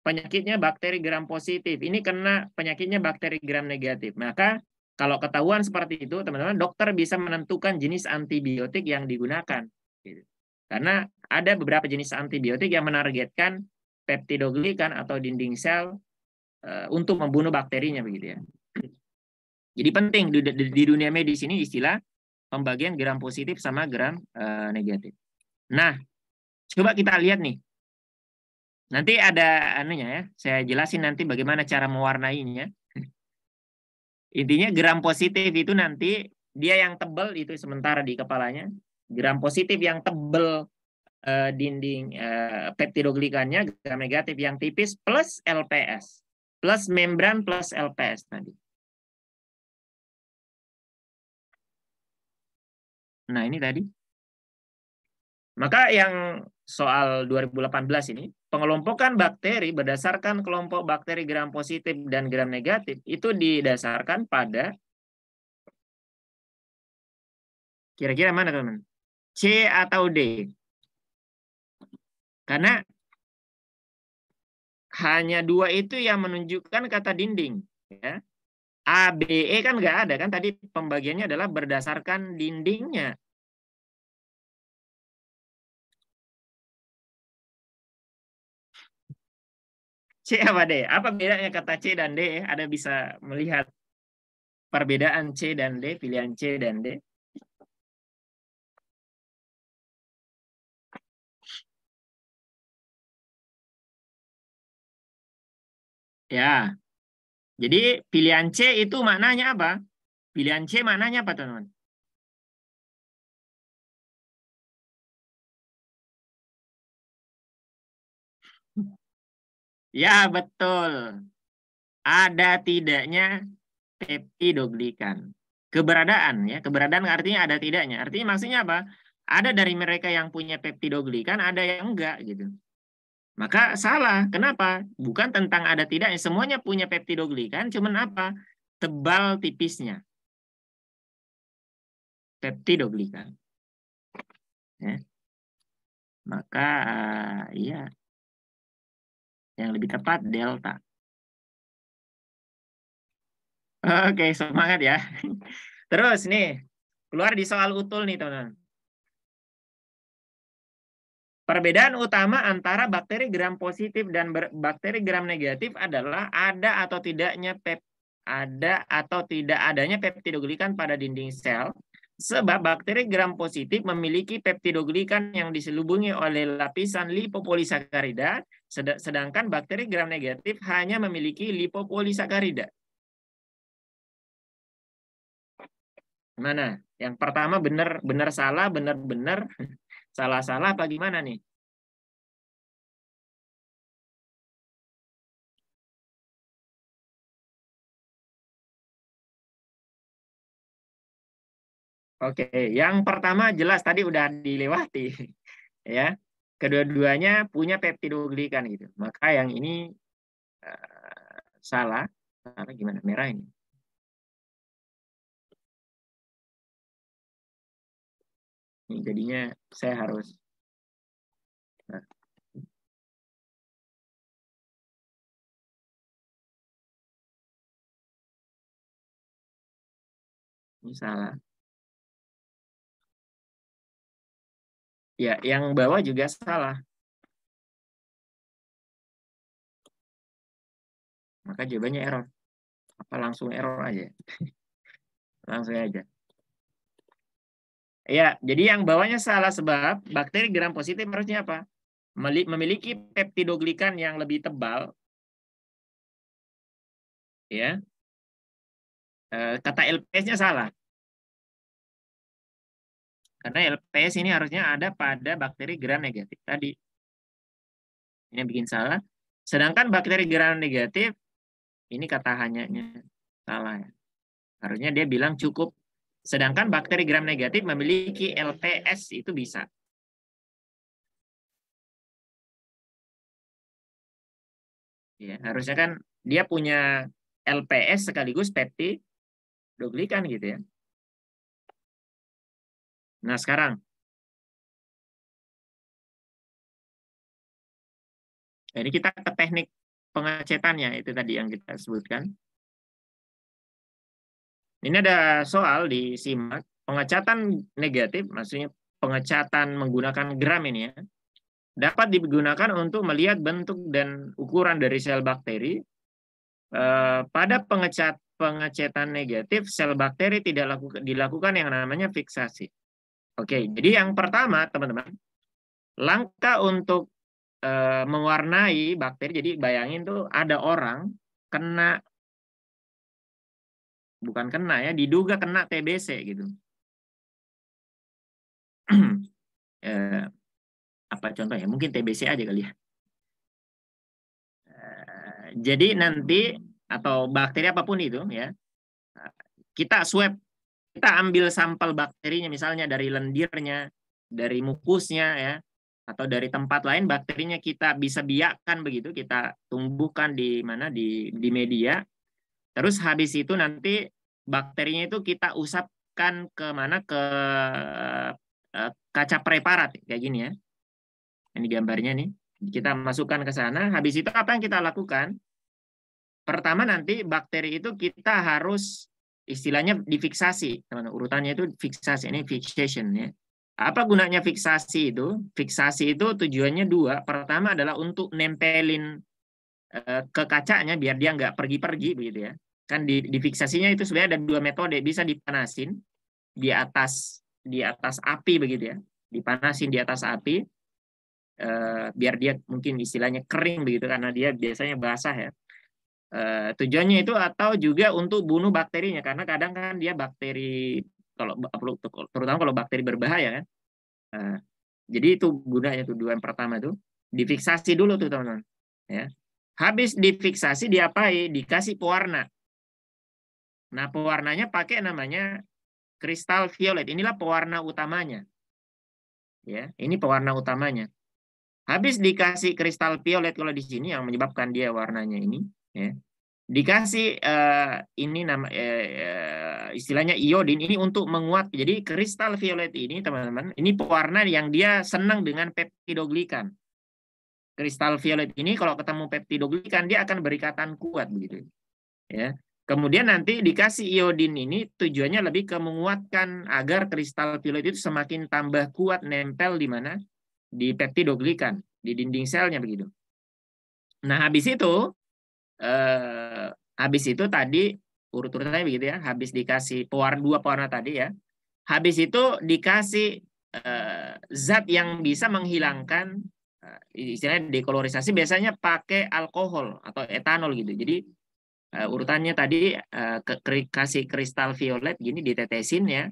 penyakitnya bakteri gram positif, ini kena penyakitnya bakteri gram negatif. Maka kalau ketahuan seperti itu, teman-teman, dokter bisa menentukan jenis antibiotik yang digunakan. Karena ada beberapa jenis antibiotik yang menargetkan peptidoglikan atau dinding sel untuk membunuh bakterinya begitu ya. Jadi penting di dunia medis ini istilah pembagian gram positif sama gram negatif. Nah, coba kita lihat nih. Nanti ada anunya ya, saya jelasin nanti bagaimana cara mewarnainya. Intinya gram positif itu nanti dia yang tebal itu sementara di kepalanya. Gram positif yang tebal dinding peptidoglikannya, gram negatif yang tipis plus LPS. Plus membran plus LPS tadi. Nah, ini tadi. Maka yang soal 2018 ini, pengelompokan bakteri berdasarkan kelompok bakteri gram positif dan gram negatif itu didasarkan pada kira-kira mana teman-teman? C atau D? Karena hanya dua itu yang menunjukkan kata dinding. Ya. A, B, E kan nggak ada kan tadi pembagiannya adalah berdasarkan dindingnya. C apa D? Apa bedanya kata C dan D? Ada bisa melihat perbedaan C dan D, pilihan C dan D? Ya, jadi pilihan C itu maknanya apa? Pilihan C maknanya apa, teman-teman? Ya, betul. Ada tidaknya peptidoglikan. Keberadaan ya, keberadaan artinya ada tidaknya. Artinya maksudnya apa? Ada dari mereka yang punya peptidoglikan, ada yang enggak gitu. Maka salah. Kenapa? Bukan tentang ada tidaknya. Semuanya punya peptidoglikan, cuman apa? Tebal tipisnya. Peptidoglikan. Ya. Maka iya, yang lebih tepat delta. Oke, semangat ya. Terus nih, keluar di soal utul nih, teman-teman. Perbedaan utama antara bakteri gram positif dan bakteri gram negatif adalah ada atau tidak adanya peptidoglikan pada dinding sel. Sebab bakteri gram positif memiliki peptidoglikan yang diselubungi oleh lapisan lipopolisakarida, sedangkan bakteri gram negatif hanya memiliki lipopolisakarida. Mana? Yang pertama benar salah, benar salah apa gimana nih? Oke, yang pertama jelas tadi udah dilewati, ya. Kedua-duanya punya peptidoglikan gitu. Maka yang ini salah. Salah gimana? Merah ini. Ini jadinya saya harus. Nah, ini salah. Ya, yang bawah juga salah. Maka jawabannya error. Apa langsung error aja? Langsung aja. Ya, jadi yang bawahnya salah sebab bakteri gram positif harusnya apa? Memiliki peptidoglikan yang lebih tebal, ya. Kata LPS-nya salah. Karena LPS ini harusnya ada pada bakteri gram negatif tadi. Ini yang bikin salah. Sedangkan bakteri gram negatif, ini kata hanyanya salah ya. Harusnya dia bilang cukup. Sedangkan bakteri gram negatif memiliki LPS, itu bisa. Ya, harusnya kan dia punya LPS sekaligus peptidoglikan gitu ya. Nah, sekarang ini kita ke teknik pengecetannya, itu tadi yang kita sebutkan. Ini ada soal di SIMAK, pengecatan negatif, maksudnya pengecatan menggunakan gram ini ya, dapat digunakan untuk melihat bentuk dan ukuran dari sel bakteri. Pada pengecetan negatif, sel bakteri tidak dilakukan yang namanya fiksasi. Oke, jadi yang pertama, teman-teman, langkah untuk mewarnai bakteri, jadi bayangin tuh ada orang kena, bukan kena ya, diduga kena TBC gitu. Apa contohnya? Mungkin TBC aja kali ya. Jadi nanti, atau bakteri apapun itu ya, kita swab, kita ambil sampel bakterinya misalnya dari lendirnya, dari mukusnya ya, atau dari tempat lain bakterinya kita bisa biakkan begitu, kita tumbuhkan di mana, di media. Terus habis itu nanti bakterinya itu kita usapkan ke mana, ke kaca preparat kayak gini ya. Ini gambarnya nih. Kita masukkan ke sana. Habis itu apa yang kita lakukan? Pertama nanti bakteri itu kita harus istilahnya difiksasi. Teman-teman. Urutannya itu fiksasi. Ini fixation ya. Apa gunanya fiksasi itu? Fiksasi itu tujuannya dua. Pertama adalah untuk nempelin ke kacanya biar dia nggak pergi-pergi begitu ya. Kan di fiksasinya itu sebenarnya ada dua metode, bisa dipanasin di atas api begitu ya. Dipanasin di atas api biar dia mungkin istilahnya kering begitu karena dia biasanya basah ya. Tujuannya itu, atau juga untuk bunuh bakterinya karena kadang kan dia bakteri, kalau terutama kalau bakteri berbahaya kan. Jadi itu gunanya tuh dua, yang pertama tuh difiksasi dulu tuh teman-teman ya. Habis difiksasi diapain? Dikasih pewarna. Nah, pewarnanya pakai namanya kristal violet. Inilah pewarna utamanya. Ya, ini pewarna utamanya. Habis dikasih kristal violet, kalau di sini yang menyebabkan dia warnanya ini ya. Dikasih ini nama istilahnya iodin ini untuk menguat. Jadi kristal violet ini teman-teman, ini pewarna yang dia senang dengan peptidoglikan. Kristal violet ini kalau ketemu peptidoglikan dia akan berikatan kuat begitu. Ya. Kemudian nanti dikasih iodin ini tujuannya lebih ke menguatkan agar kristal violet itu semakin tambah kuat nempel di mana? Di peptidoglikan, di dinding selnya begitu. Nah, habis itu tadi urut-urutannya begitu ya. Habis dikasih dua pewarna tadi ya. Habis itu dikasih zat yang bisa menghilangkan istilahnya dekolorisasi, biasanya pakai alkohol atau etanol gitu. Jadi urutannya tadi kasih kristal violet gini ditetesin ya.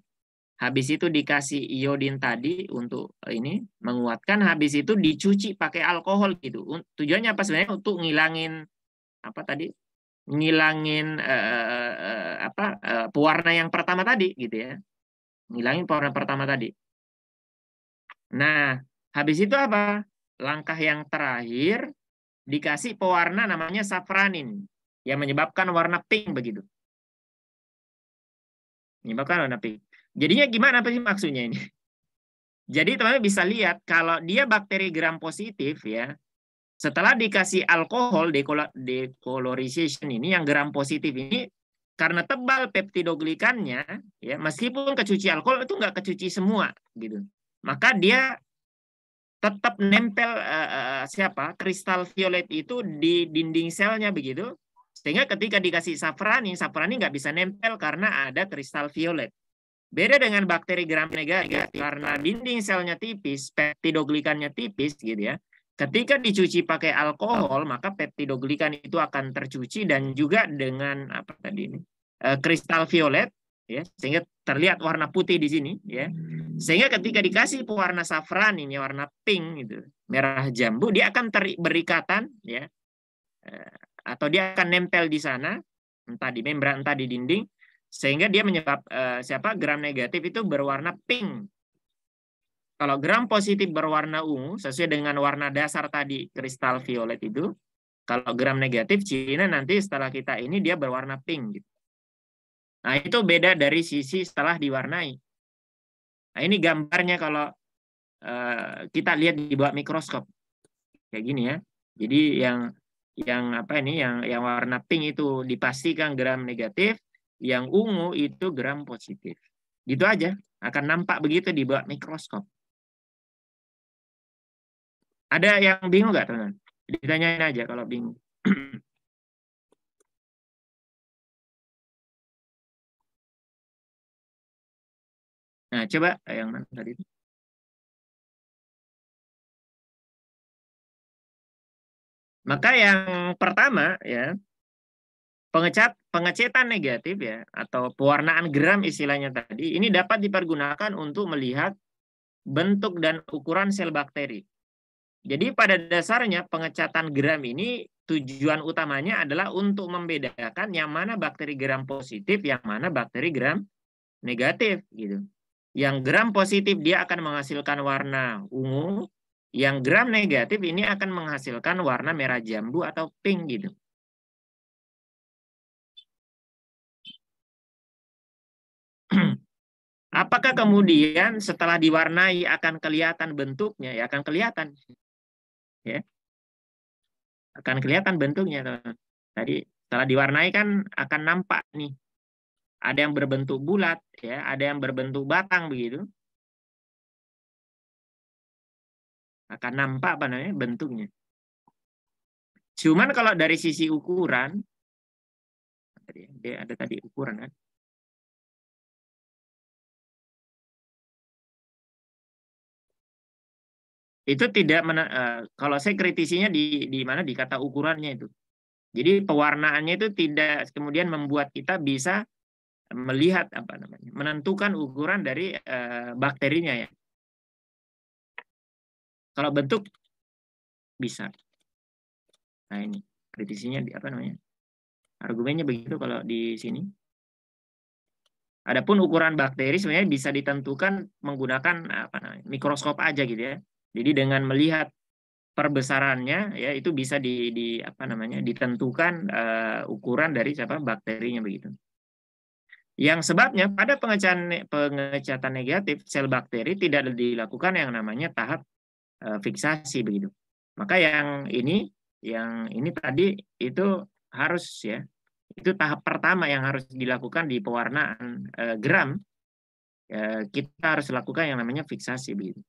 Habis itu dikasih iodin tadi untuk ini menguatkan. Habis itu dicuci pakai alkohol gitu. Tujuannya apa sebenarnya? Untuk ngilangin apa tadi? Ngilangin pewarna yang pertama tadi gitu ya. Ngilangin pewarna pertama tadi. Nah, habis itu apa? Langkah yang terakhir, dikasih pewarna namanya safranin yang menyebabkan warna pink begitu. Menyebabkan warna pink. Jadinya gimana apa sih maksudnya ini? Jadi teman-teman bisa lihat kalau dia bakteri gram positif ya, setelah dikasih alkohol decolorization ini yang gram positif ini karena tebal peptidoglikannya ya, meskipun kecuci alkohol itu nggak kecuci semua gitu. Maka dia tetap nempel kristal violet itu di dinding selnya begitu. Sehingga ketika dikasih safranin nggak bisa nempel karena ada kristal violet. Beda dengan bakteri gram negatif karena dinding selnya tipis, peptidoglikannya tipis gitu ya. Ketika dicuci pakai alkohol, maka peptidoglikan itu akan tercuci dan juga dengan apa tadi ini? Kristal violet ya, sehingga terlihat warna putih di sini ya. Sehingga ketika dikasih pewarna safran ini warna pink gitu, merah jambu, dia akan berikatan ya, atau dia akan nempel di sana, entah di membran entah di dinding, sehingga dia gram negatif itu berwarna pink. Kalau gram positif berwarna ungu sesuai dengan warna dasar tadi kristal violet itu, kalau gram negatif cirinya nanti setelah kita ini dia berwarna pink gitu. Nah, itu beda dari sisi setelah diwarnai. Nah, ini gambarnya kalau kita lihat di bawah mikroskop. Kayak gini ya. Jadi yang apa ini yang warna pink itu dipastikan gram negatif, yang ungu itu gram positif. Gitu aja, akan nampak begitu di bawah mikroskop. Ada yang bingung nggak, teman-teman? Ditanyain aja kalau bingung. Nah, coba yang mana tadi? Maka yang pertama ya, pengecetan negatif ya atau pewarnaan gram istilahnya tadi ini dapat dipergunakan untuk melihat bentuk dan ukuran sel bakteri. Jadi pada dasarnya pengecatan gram ini tujuan utamanya adalah untuk membedakan yang mana bakteri gram positif, yang mana bakteri gram negatif gitu. Yang gram positif dia akan menghasilkan warna ungu, yang gram negatif ini akan menghasilkan warna merah jambu atau pink gitu. Apakah kemudian setelah diwarnai akan kelihatan bentuknya? Ya akan kelihatan. Ya, akan kelihatan bentuknya. Tadi setelah diwarnai kan akan nampak nih. Ada yang berbentuk bulat, ya, ada yang berbentuk batang begitu. Akan nampak apa namanya bentuknya. Cuman kalau dari sisi ukuran, dia ada tadi ukuran kan. Itu tidak kalau saya kritisinya di mana di kata ukurannya itu. Jadi pewarnaannya itu tidak kemudian membuat kita bisa melihat apa namanya, menentukan ukuran dari bakterinya ya. Kalau bentuk bisa. Nah ini kritisinya di apa namanya? Argumennya begitu kalau di sini. Adapun ukuran bakteri sebenarnya bisa ditentukan menggunakan apa namanya, mikroskop aja gitu ya. Jadi dengan melihat perbesarannya ya itu bisa di apa namanya ditentukan ukuran dari siapa bakterinya begitu. Yang sebabnya pada pengecatan negatif sel bakteri tidak dilakukan yang namanya tahap fiksasi begitu. Maka yang ini tadi itu harus ya itu tahap pertama yang harus dilakukan di pewarnaan gram. Kita harus lakukan yang namanya fiksasi begitu.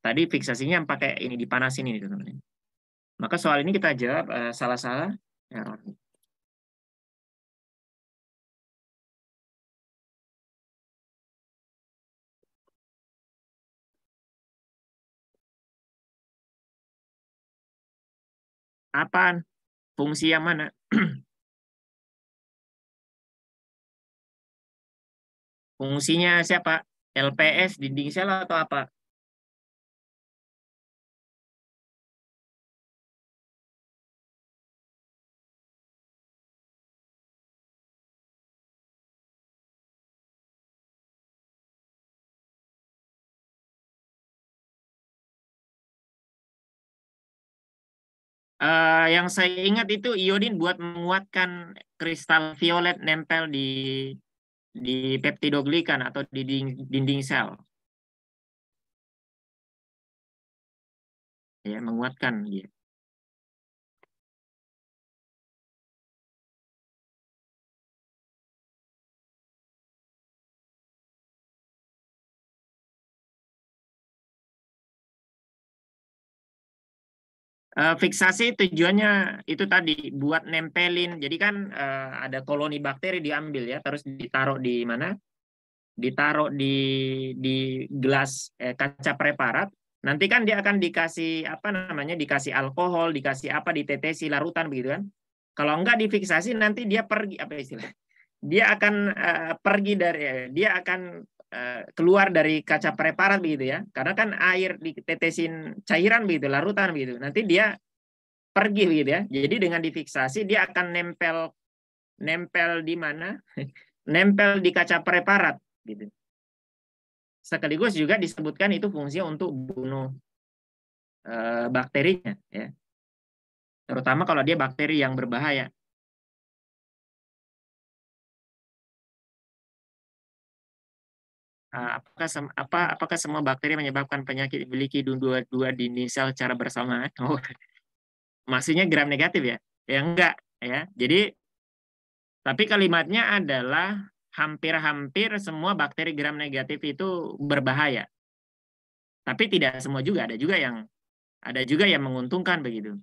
Tadi fiksasinya pakai ini dipanasin ini teman-teman. Maka soal ini kita jawab salah-salah error. Apaan? Fungsi yang mana? Fungsinya siapa? LPS, dinding sel atau apa? Yang saya ingat itu iodin buat menguatkan kristal violet nempel di peptidoglikan atau di dinding sel. Ya, menguatkan dia. Fiksasi tujuannya itu tadi buat nempelin. Jadi kan ada koloni bakteri diambil ya, terus ditaruh di mana? Ditaruh di gelas kaca preparat. Nanti kan dia akan dikasih apa namanya? Dikasih alkohol, dikasih apa, ditetesi larutan begitu kan? Kalau enggak difiksasi nanti dia pergi apa istilah? Dia akan pergi dari dia akan keluar dari kaca preparat begitu ya. Karena kan air ditetesin cairan begitu, larutan begitu. Nanti dia pergi gitu ya. Jadi dengan difiksasi dia akan nempel di mana? Nempel di kaca preparat gitu. Sekaligus juga disebutkan itu fungsinya untuk bunuh bakterinya ya. Terutama kalau dia bakteri yang berbahaya. Apakah semua bakteri menyebabkan penyakit Ehrlichia dua dinding sel secara bersamaan? Oh, maksudnya gram negatif ya? Ya enggak ya. Jadi tapi kalimatnya adalah hampir-hampir semua bakteri gram negatif itu berbahaya. Tapi tidak semua juga, ada juga yang menguntungkan begitu.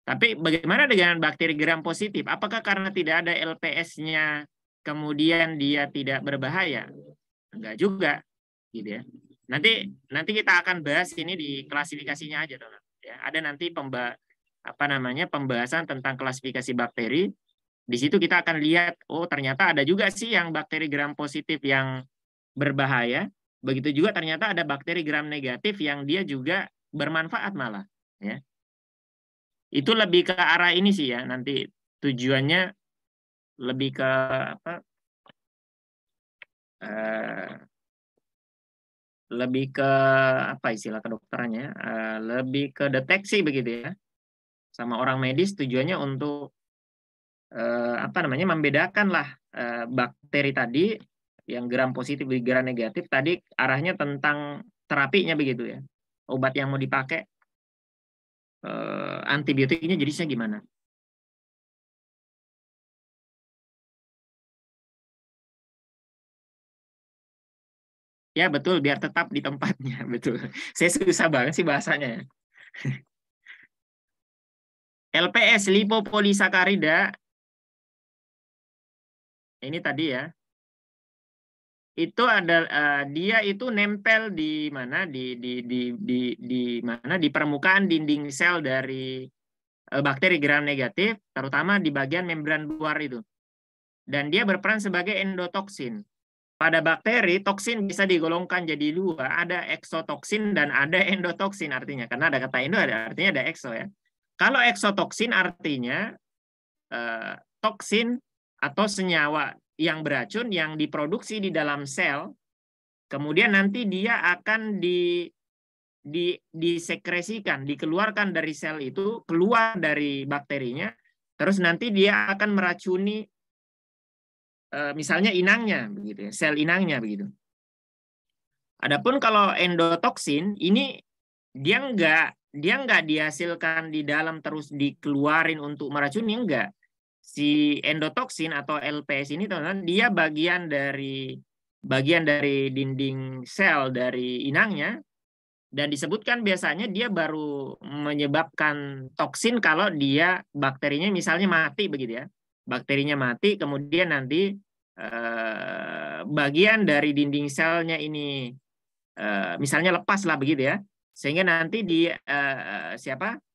Tapi bagaimana dengan bakteri gram positif? Apakah karena tidak ada LPS-nya kemudian dia tidak berbahaya? Enggak juga, gitu ya. Nanti kita akan bahas ini di klasifikasinya aja, teman. Ya, ada nanti pembahasan tentang klasifikasi bakteri. Di situ kita akan lihat, oh ternyata ada juga sih yang bakteri gram positif yang berbahaya. Begitu juga ternyata ada bakteri gram negatif yang dia juga bermanfaat malah. Ya. Itu lebih ke arah ini sih ya, nanti tujuannya lebih ke apa? Lebih ke apa istilah kedokterannya? Lebih ke deteksi begitu ya. Sama orang medis tujuannya untuk apa namanya? Membedakan lah bakteri tadi yang gram positif dan gram negatif tadi arahnya tentang terapinya begitu ya. Obat yang mau dipakai antibiotiknya jenisnya gimana? Ya betul, biar tetap di tempatnya betul. Saya susah banget sih bahasanya. LPS lipopolisakarida ini tadi ya. Itu ada dia itu nempel di mana di mana di permukaan dinding sel dari bakteri gram negatif, terutama di bagian membran luar itu. Dan dia berperan sebagai endotoksin. Pada bakteri, toksin bisa digolongkan jadi dua, ada eksotoksin dan ada endotoksin artinya. Karena ada kata endo, artinya ada ekso ya. Kalau eksotoksin artinya toksin atau senyawa yang beracun yang diproduksi di dalam sel, kemudian nanti dia akan disekresikan, dikeluarkan dari sel itu, keluar dari bakterinya, terus nanti dia akan meracuni misalnya inangnya begitu ya, sel inangnya begitu. Adapun kalau endotoksin ini dia nggak dihasilkan di dalam terus dikeluarin untuk meracuni, enggak. Si endotoksin atau LPS ini teman-teman dia bagian dari dinding sel dari inangnya, dan disebutkan biasanya dia baru menyebabkan toksin kalau dia bakterinya misalnya mati begitu ya. Bakterinya mati kemudian nanti bagian dari dinding selnya ini misalnya lepas lah begitu ya. Sehingga nanti di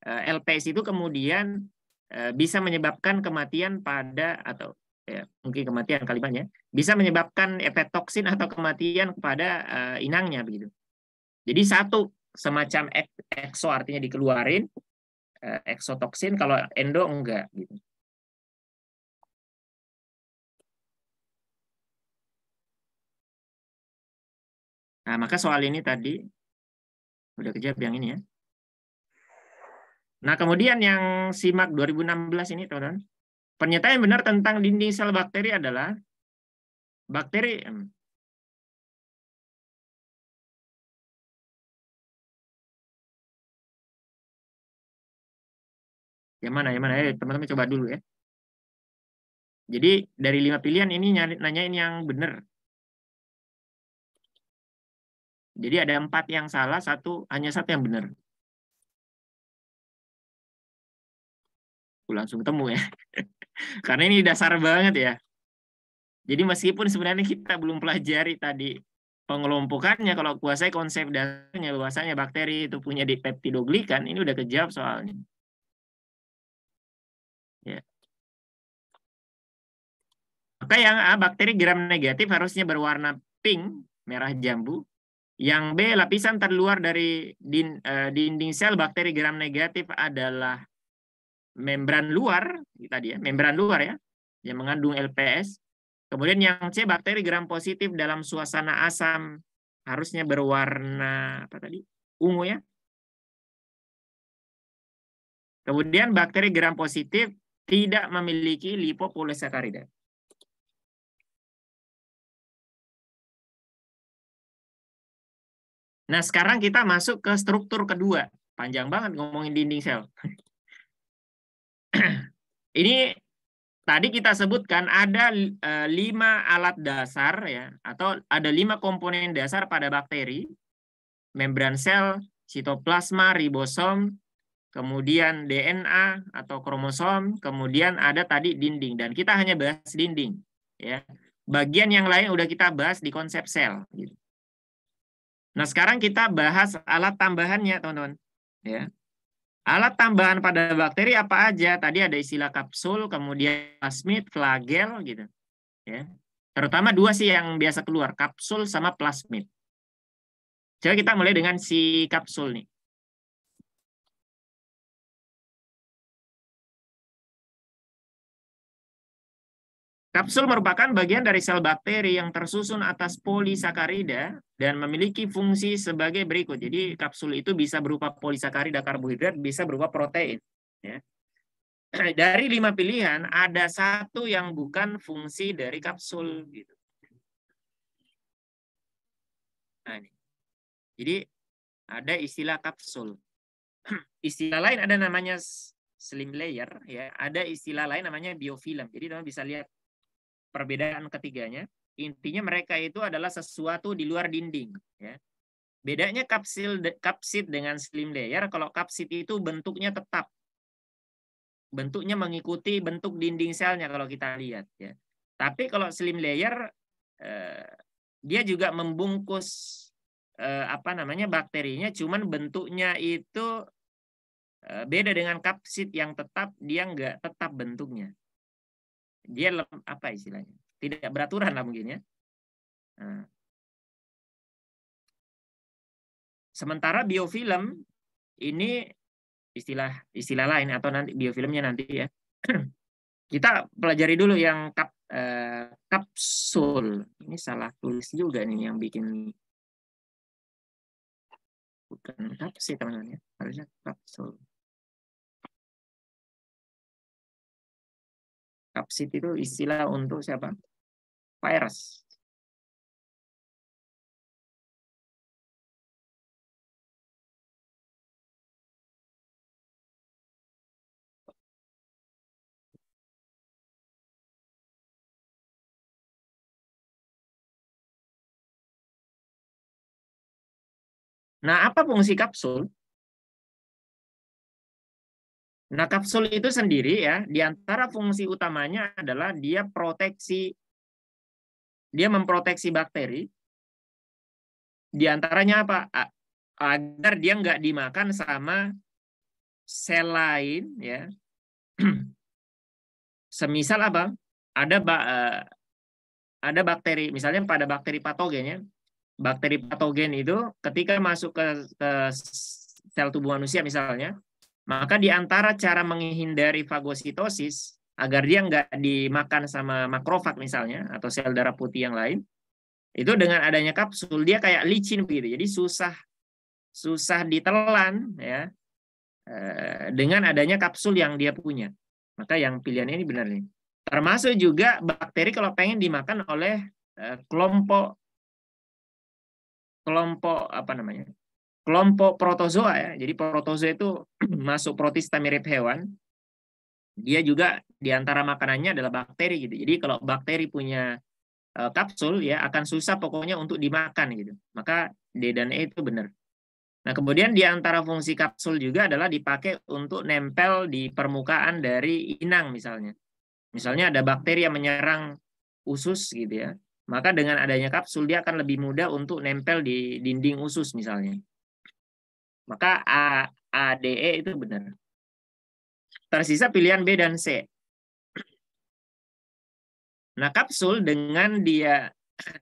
LPS itu kemudian bisa menyebabkan kematian pada atau ya, mungkin kematian kalimatnya bisa menyebabkan efek toksin atau kematian kepada inangnya begitu. Jadi satu semacam ekso artinya dikeluarin eksotoksin, kalau endo enggak gitu. Nah, maka soal ini tadi udah kejawab yang ini ya. Nah, kemudian yang SIMAK 2016 ini, teman-teman. Pernyataan yang benar tentang dinding sel bakteri adalah bakteri yang mana? Teman-teman coba dulu ya. Jadi dari 5 pilihan ini nanyain yang benar. Jadi ada 4 yang salah, hanya satu yang benar. Aku langsung ketemu ya. Karena ini dasar banget ya. Jadi meskipun sebenarnya kita belum pelajari tadi pengelompokannya, kalau kuasai konsep dasarnya bahwasanya bakteri itu punya dipeptidoglikan, ini udah kejawab soalnya. Ya. Maka yang A, bakteri gram negatif harusnya berwarna pink, merah jambu. Yang B, lapisan terluar dari dinding sel bakteri gram negatif adalah membran luar, tadi ya, membran luar ya, yang mengandung LPS. Kemudian yang C, bakteri gram positif dalam suasana asam harusnya berwarna apa tadi? Ungu ya. Kemudian bakteri gram positif tidak memiliki lipopolisakarida. Nah, sekarang kita masuk ke struktur kedua. Panjang banget ngomongin dinding sel. Ini tadi kita sebutkan ada 5 alat dasar ya, atau ada 5 komponen dasar pada bakteri. Membran sel, sitoplasma, ribosom, kemudian DNA atau kromosom, kemudian ada tadi dinding, dan kita hanya bahas dinding ya. Bagian yang lain udah kita bahas di konsep sel gitu. Nah, sekarang kita bahas alat tambahannya, teman-teman ya. Alat tambahan pada bakteri apa aja? Tadi ada istilah kapsul, kemudian plasmid, flagel gitu ya. Terutama 2 sih yang biasa keluar, kapsul sama plasmid. Coba kita mulai dengan si kapsul nih. Kapsul merupakan bagian dari sel bakteri yang tersusun atas polisakarida dan memiliki fungsi sebagai berikut. Jadi kapsul itu bisa berupa polisakarida, karbohidrat, bisa berupa protein. Ya. Dari 5 pilihan, ada 1 yang bukan fungsi dari kapsul. Gitu. Nah, ini. Jadi ada istilah kapsul. Istilah lain ada namanya slim layer, ya. Ada istilah lain namanya biofilm. Jadi teman bisa lihat perbedaan ketiganya. Intinya mereka itu adalah sesuatu di luar dinding. Ya. Bedanya kapsid dengan slim layer, kalau kapsid itu bentuknya tetap. Bentuknya mengikuti bentuk dinding selnya kalau kita lihat. Ya. Tapi kalau slim layer, dia juga membungkus bakterinya, cuman bentuknya itu beda dengan kapsid yang tetap, dia nggak tetap bentuknya. Dia apa istilahnya? Tidak beraturan lah mungkin ya. Nah. Sementara biofilm ini istilah lain, atau nanti biofilmnya nanti ya. Kita pelajari dulu yang kapsul. Ini salah tulis juga nih yang bikin. Bukan kapsid teman-teman ya. Harusnya kapsul. Kapsid itu istilah untuk siapa? Virus. Nah, apa fungsi kapsul? Nah, kapsul itu sendiri ya, di antara fungsi utamanya adalah dia memproteksi bakteri. Di antaranya apa? Agar dia nggak dimakan sama sel lain ya. Semisal apa? Ada bakteri, misalnya pada bakteri patogen ya. Bakteri patogen itu ketika masuk ke sel tubuh manusia misalnya, maka di antara cara menghindari fagositosis agar dia nggak dimakan sama makrofag misalnya atau sel darah putih yang lain, itu dengan adanya kapsul dia kayak licin begitu. Jadi susah ditelan ya. dengan adanya kapsul yang dia punya. Maka yang pilihan ini benar nih. Termasuk juga bakteri kalau pengen dimakan oleh kelompok apa namanya? Kelompok protozoa ya. Jadi protozoa itu masuk protista mirip hewan. Dia juga diantara makanannya adalah bakteri gitu. Jadi kalau bakteri punya kapsul ya akan susah pokoknya untuk dimakan gitu. Maka D dan E itu benar. Nah, kemudian di antara fungsi kapsul juga adalah dipakai untuk nempel di permukaan dari inang misalnya. Misalnya ada bakteri yang menyerang usus gitu ya. Maka dengan adanya kapsul dia akan lebih mudah untuk nempel di dinding usus misalnya. Maka A, D, E itu benar. Tersisa pilihan B dan C. Nah, kapsul dengan dia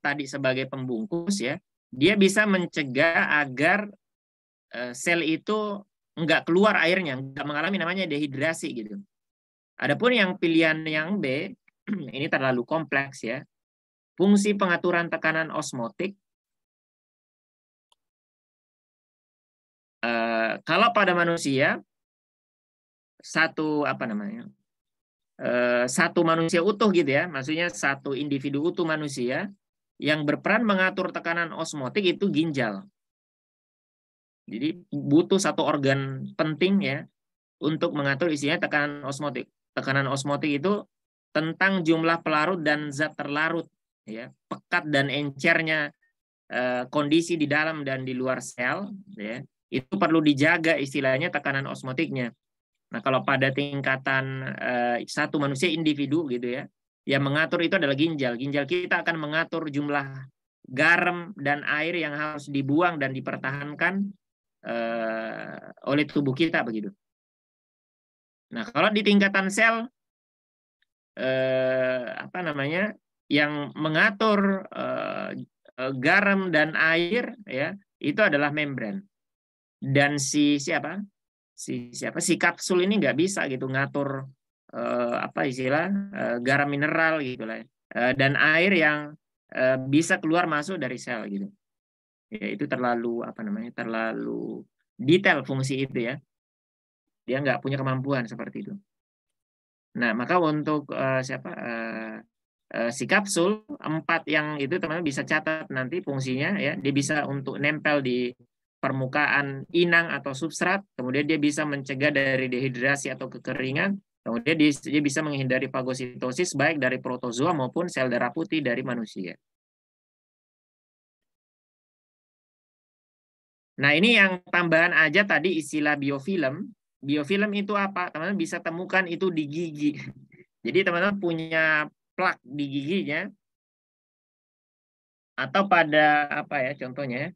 tadi sebagai pembungkus ya, dia bisa mencegah agar sel itu nggak keluar airnya, nggak mengalami namanya dehidrasi gitu. Adapun yang pilihan yang B, ini terlalu kompleks ya. Fungsi pengaturan tekanan osmotik. Kalau pada manusia, satu apa namanya? Satu manusia utuh gitu ya, maksudnya satu individu utuh manusia yang berperan mengatur tekanan osmotik itu ginjal. Jadi butuh satu organ penting ya untuk mengatur isinya tekanan osmotik. Tekanan osmotik itu tentang jumlah pelarut dan zat terlarut, ya, pekat dan encernya kondisi di dalam dan di luar sel, ya, itu perlu dijaga istilahnya tekanan osmotiknya. Nah, kalau pada tingkatan satu manusia individu gitu ya, yang mengatur itu adalah ginjal. Ginjal kita akan mengatur jumlah garam dan air yang harus dibuang dan dipertahankan oleh tubuh kita begitu. Nah, kalau di tingkatan sel apa namanya yang mengatur garam dan air ya itu adalah membran. Dan si kapsul ini nggak bisa gitu ngatur apa istilah garam mineral gitu lah dan air yang bisa keluar masuk dari sel gitu. Ya, itu terlalu apa namanya terlalu detail fungsi itu ya. Dia nggak punya kemampuan seperti itu. Nah, maka untuk si kapsul 4 yang itu teman-teman bisa catat nanti fungsinya ya. Dia bisa untuk nempel di permukaan inang atau substrat, kemudian dia bisa mencegah dari dehidrasi atau kekeringan, kemudian dia bisa menghindari fagositosis baik dari protozoa maupun sel darah putih dari manusia. Nah, ini yang tambahan aja tadi istilah biofilm. Biofilm itu apa? Teman-teman bisa temukan itu di gigi. Jadi teman-teman punya plak di giginya atau pada apa ya contohnya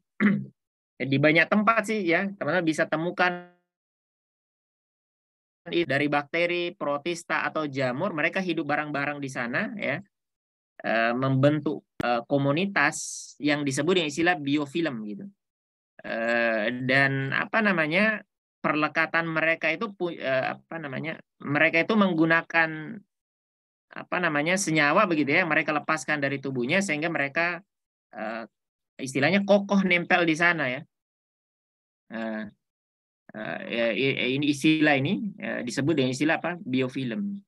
di banyak tempat sih ya teman-teman bisa temukan dari bakteri, protista atau jamur mereka hidup bareng-bareng di sana ya membentuk komunitas yang disebut dengan istilah biofilm gitu dan apa namanya perlekatan mereka itu apa namanya mereka itu menggunakan apa namanya senyawa begitu ya mereka lepaskan dari tubuhnya sehingga mereka istilahnya kokoh nempel di sana ya. Ini istilah ini disebut dengan istilah apa? Biofilm.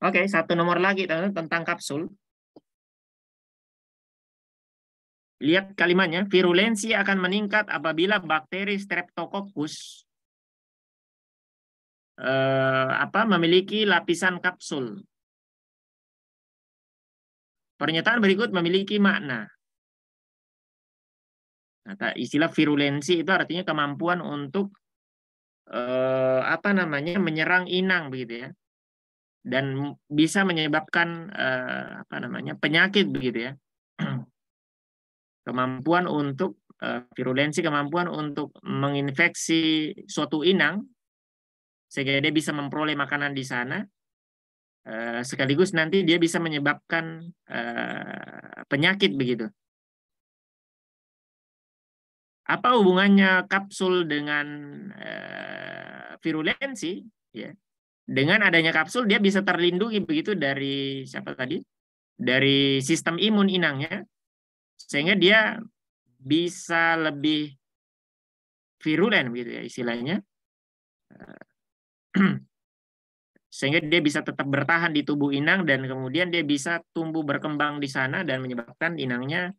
Oke, satu nomor lagi tentang kapsul. Lihat kalimatnya, virulensi akan meningkat apabila bakteri Streptococcus memiliki lapisan kapsul. Pernyataan berikut memiliki makna. Nah, istilah virulensi itu artinya kemampuan untuk apa namanya menyerang inang begitu ya, dan bisa menyebabkan apa namanya penyakit begitu ya. Kemampuan untuk virulensi, kemampuan untuk menginfeksi suatu inang sehingga dia bisa memperoleh makanan di sana. Sekaligus nanti dia bisa menyebabkan penyakit begitu. Apa hubungannya kapsul dengan virulensi? Ya. Dengan adanya kapsul dia bisa terlindungi begitu dari siapa tadi? Dari sistem imun inangnya, sehingga dia bisa lebih virulen gitu ya istilahnya. Sehingga dia bisa tetap bertahan di tubuh inang dan kemudian dia bisa tumbuh berkembang di sana dan menyebabkan inangnya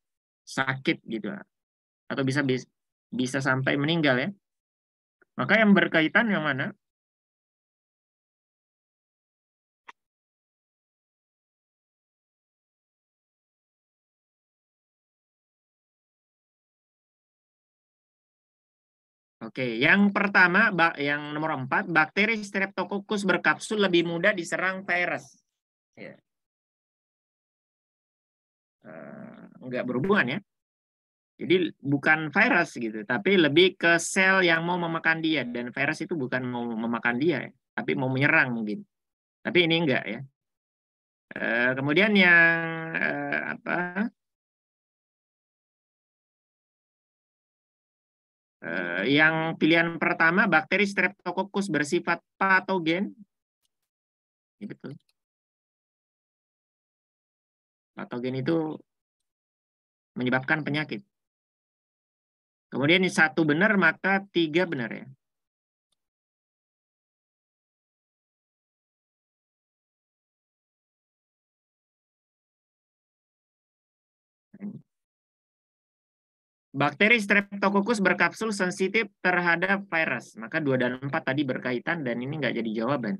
sakit gitu atau bisa sampai meninggal ya. Maka yang berkaitan yang mana? Oke, yang pertama, yang nomor 4, bakteri Streptococcus berkapsul lebih mudah diserang virus. Ya. Enggak berhubungan ya. Jadi bukan virus gitu, tapi lebih ke sel yang mau memakan dia. Dan virus itu bukan mau memakan dia, ya, tapi mau menyerang mungkin. Tapi ini enggak ya. Kemudian yang apa? Yang pilihan pertama, bakteri Streptococcus bersifat patogen. Ini betul. Patogen itu menyebabkan penyakit. Kemudian ini 1 benar, maka 3 benar ya. Bakteri Streptococcus berkapsul sensitif terhadap virus. Maka 2 dan 4 tadi berkaitan dan ini nggak jadi jawaban.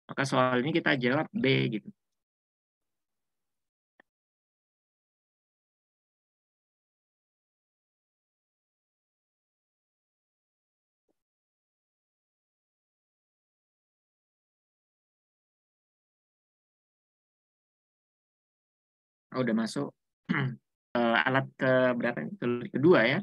Maka soal ini kita jawab B gitu. Oh, udah masuk alat ke berapa? Kedua ya.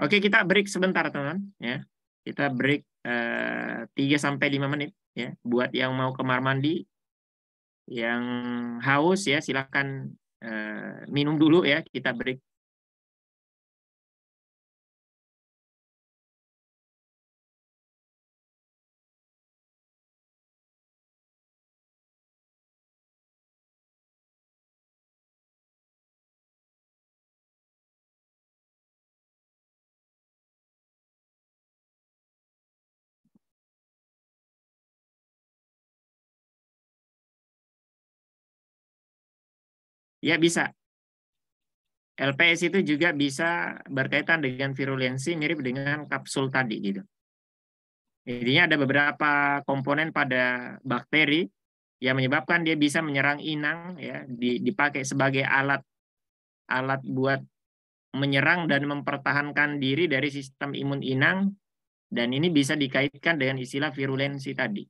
Oke, kita break sebentar, teman. Ya, kita break 3 sampai 5 menit. Ya, buat yang mau kamar mandi, yang haus ya, silakan minum dulu ya. Kita break ya, bisa. LPS itu juga bisa berkaitan dengan virulensi mirip dengan kapsul tadi gitu. Intinya ada beberapa komponen pada bakteri yang menyebabkan dia bisa menyerang inang ya, dipakai sebagai alat alat buat menyerang dan mempertahankan diri dari sistem imun inang, dan ini bisa dikaitkan dengan istilah virulensi tadi.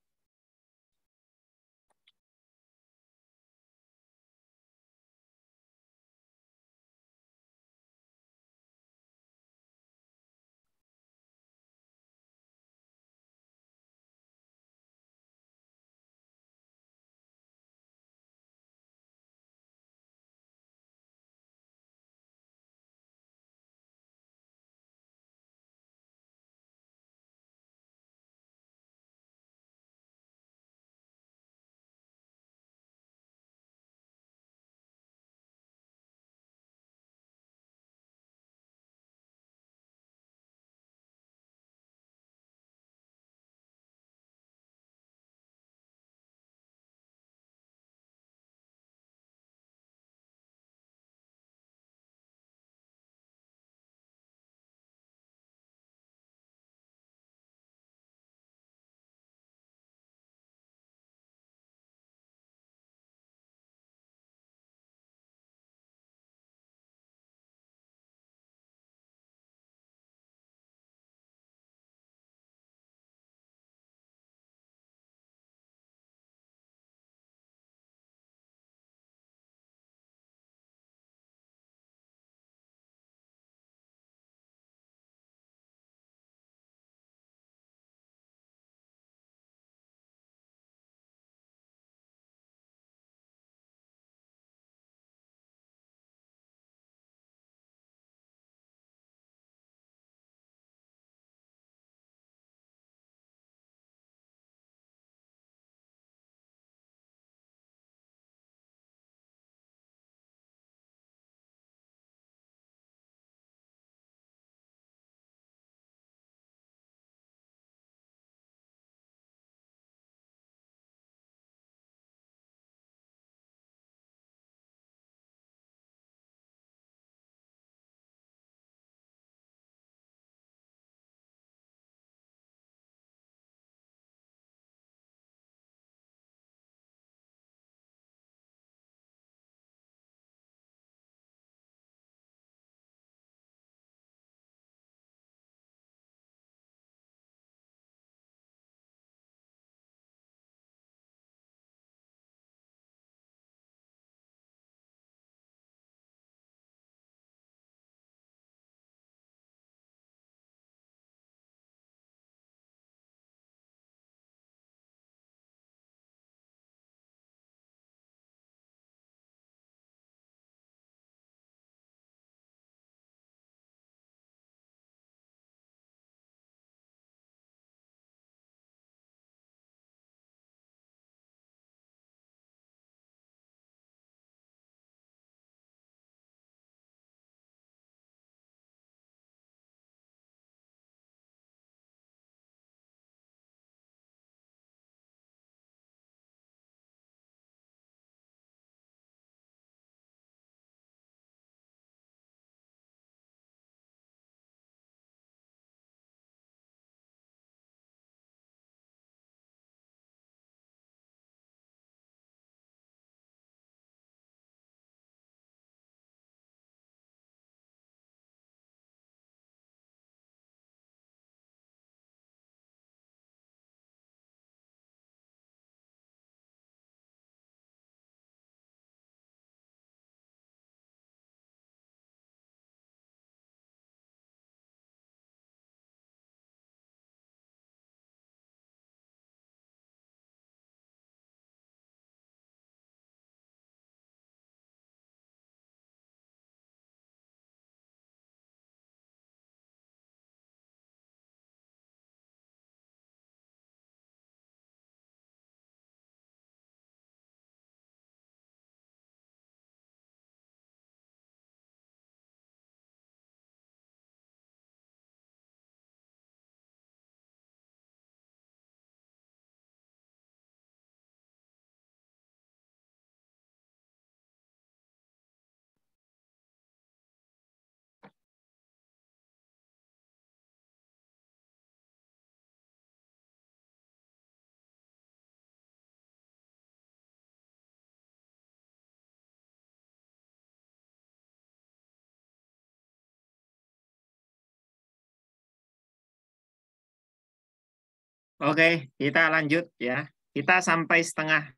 Oke, kita lanjut ya. Kita sampai setengah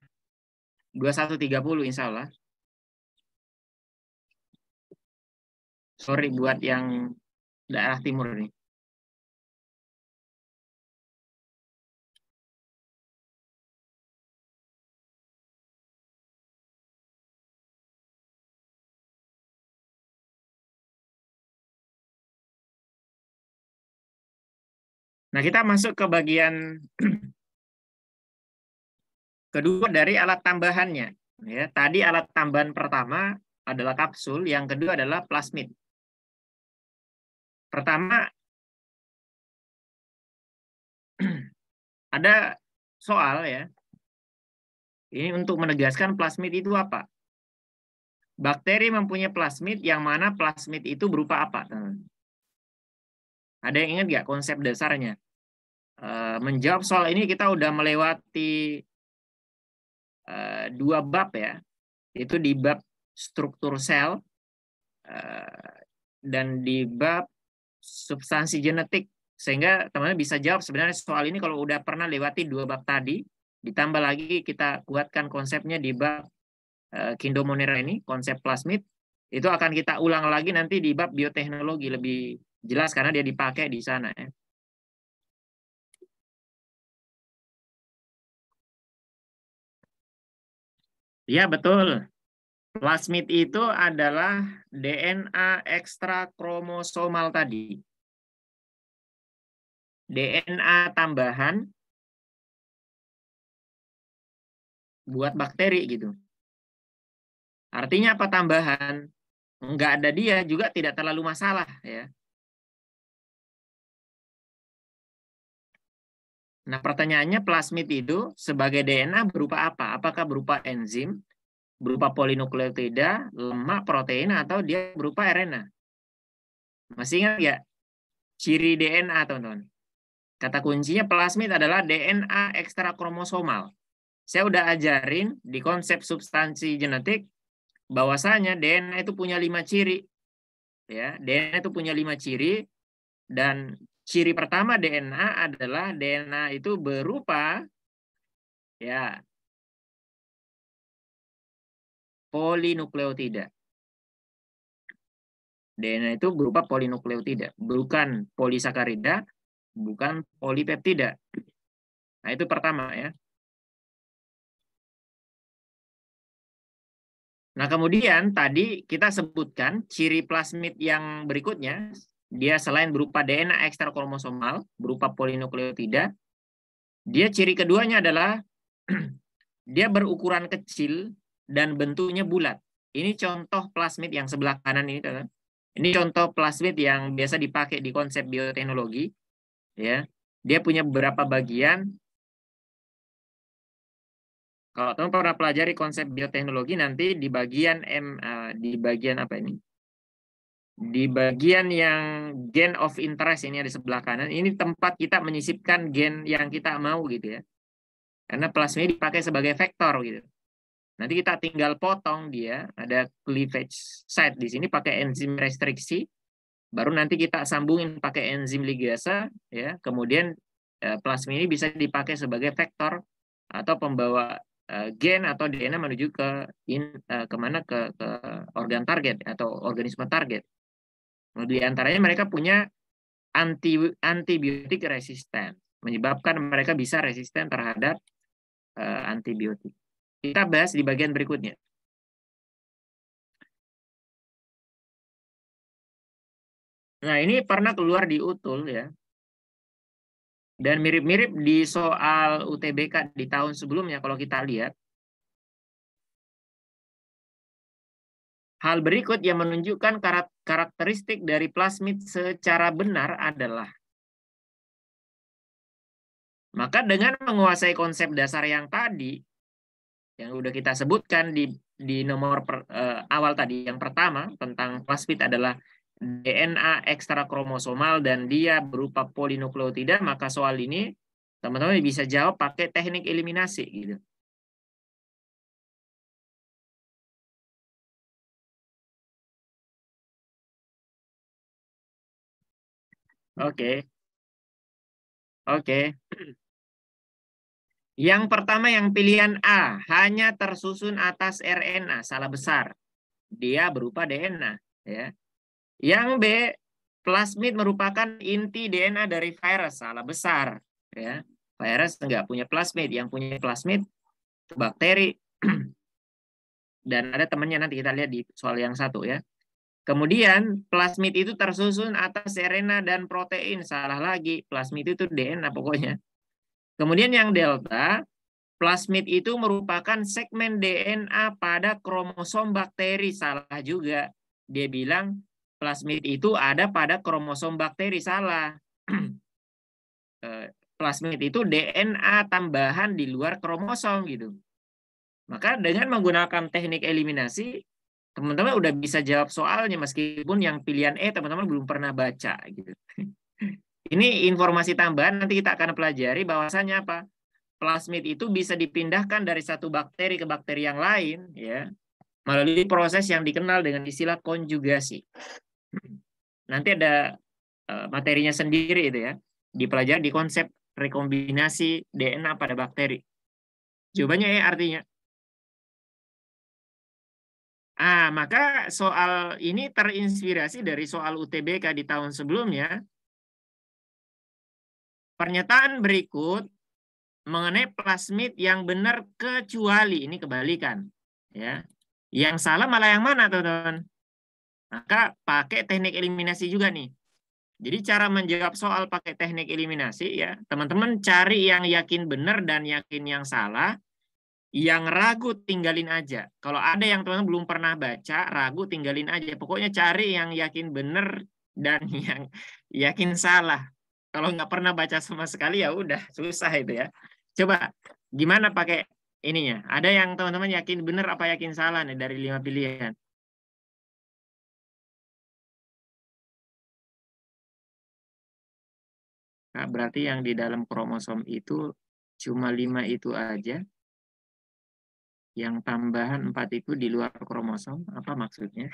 21.30 insya Allah. Sorry buat yang daerah timur nih. Nah, kita masuk ke bagian kedua dari alat tambahannya. Ya, tadi alat tambahan pertama adalah kapsul, yang kedua adalah plasmid. Pertama, ada soal ya. Ini untuk menegaskan plasmid itu apa? Bakteri mempunyai plasmid, yang mana plasmid itu berupa apa? Ada yang ingat nggak konsep dasarnya? Menjawab soal ini kita udah melewati 2 bab ya. Itu di bab struktur sel dan di bab substansi genetik. Sehingga teman-teman bisa jawab sebenarnya soal ini kalau udah pernah lewati 2 bab tadi, ditambah lagi kita kuatkan konsepnya di bab Kindomonera ini, konsep plasmid, itu akan kita ulang lagi nanti di bab bioteknologi, lebih jelas karena dia dipakai di sana ya. Ya, betul. Plasmid itu adalah DNA ekstra kromosomal tadi. DNA tambahan buat bakteri gitu. Artinya apa tambahan? Nggak ada dia juga tidak terlalu masalah ya. Nah, pertanyaannya plasmid itu sebagai DNA berupa apa? Apakah berupa enzim, berupa polinukleotida, lemak, protein, atau dia berupa RNA? Masih ingat nggak ciri DNA, teman-teman? Kata kuncinya plasmid adalah DNA ekstra kromosomal. Saya udah ajarin di konsep substansi genetik bahwasanya DNA itu punya 5 ciri. Ya, DNA itu punya 5 ciri, dan ciri pertama DNA adalah DNA itu berupa ya polinukleotida. DNA itu berupa polinukleotida, bukan polisakarida, bukan polipeptida. Nah, itu pertama ya. Nah, kemudian tadi kita sebutkan ciri plasmid yang berikutnya, dia selain berupa DNA ekstra kromosomal, berupa polinukleotida, dia ciri keduanya adalah dia berukuran kecil dan bentuknya bulat. Ini contoh plasmid yang sebelah kanan ini, teman. Ini contoh plasmid yang biasa dipakai di konsep bioteknologi, ya. Dia punya beberapa bagian. Kalau teman pernah pelajari konsep bioteknologi, nanti di bagian apa ini? Di bagian yang gen of interest ini ada sebelah kanan, ini tempat kita menyisipkan gen yang kita mau gitu ya. Karena plasmid dipakai sebagai vektor gitu. Nanti kita tinggal potong dia, ada cleavage site di sini pakai enzim restriksi, baru nanti kita sambungin pakai enzim ligase ya. Kemudian plasmid ini bisa dipakai sebagai vektor atau pembawa gen atau DNA menuju kemana ke organ target atau organisme target. Di antaranya mereka punya antibiotik resisten, menyebabkan mereka bisa resisten terhadap antibiotik. Kita bahas di bagian berikutnya. Nah, ini pernah keluar di UTUL ya. Dan mirip-mirip di soal UTBK di tahun sebelumnya kalau kita lihat. Hal berikut yang menunjukkan karakteristik dari plasmid secara benar adalah, maka dengan menguasai konsep dasar yang tadi, yang udah kita sebutkan di nomor awal tadi, yang pertama tentang plasmid adalah DNA ekstra kromosomal dan dia berupa polinukleotida, maka soal ini teman-teman bisa jawab pakai teknik eliminasi gitu. Oke. Oke. Yang pertama yang pilihan A, hanya tersusun atas RNA, salah besar. Dia berupa DNA. Ya. Yang B, plasmid merupakan inti DNA dari virus, salah besar. Ya. Virus enggak punya plasmid, yang punya plasmid bakteri. Dan ada temannya nanti kita lihat di soal yang satu ya. Kemudian plasmid itu tersusun atas RNA dan protein, salah lagi. Plasmid itu DNA pokoknya. Kemudian yang delta, plasmid itu merupakan segmen DNA pada kromosom bakteri, salah juga. Dia bilang plasmid itu ada pada kromosom bakteri, salah. Plasmid itu DNA tambahan di luar kromosom gitu. Maka dengan menggunakan teknik eliminasi, teman-teman udah bisa jawab soalnya meskipun yang pilihan E teman-teman belum pernah baca gitu. Ini informasi tambahan nanti kita akan pelajari bahwasanya apa? Plasmid itu bisa dipindahkan dari satu bakteri ke bakteri yang lain ya melalui proses yang dikenal dengan istilah konjugasi. Nanti ada materinya sendiri itu ya. Dipelajari di konsep rekombinasi DNA pada bakteri. Jawabannya E artinya. Maka soal ini terinspirasi dari soal UTBK di tahun sebelumnya. Pernyataan berikut mengenai plasmid yang benar kecuali, ini kebalikan. Ya. Yang salah malah yang mana, teman-teman? Maka pakai teknik eliminasi juga nih. Jadi cara menjawab soal pakai teknik eliminasi ya, teman-teman cari yang yakin benar dan yakin yang salah. Yang ragu tinggalin aja. Kalau ada yang teman-teman belum pernah baca, ragu tinggalin aja. Pokoknya cari yang yakin benar dan yang yakin salah. Kalau nggak pernah baca sama sekali ya udah susah itu ya. Coba gimana pakai ininya? Ada yang teman-teman yakin benar apa yakin salah nih dari 5 pilihan? Nah, berarti yang di dalam kromosom itu cuma 5 itu aja. Yang tambahan 4 itu di luar kromosom. Apa maksudnya?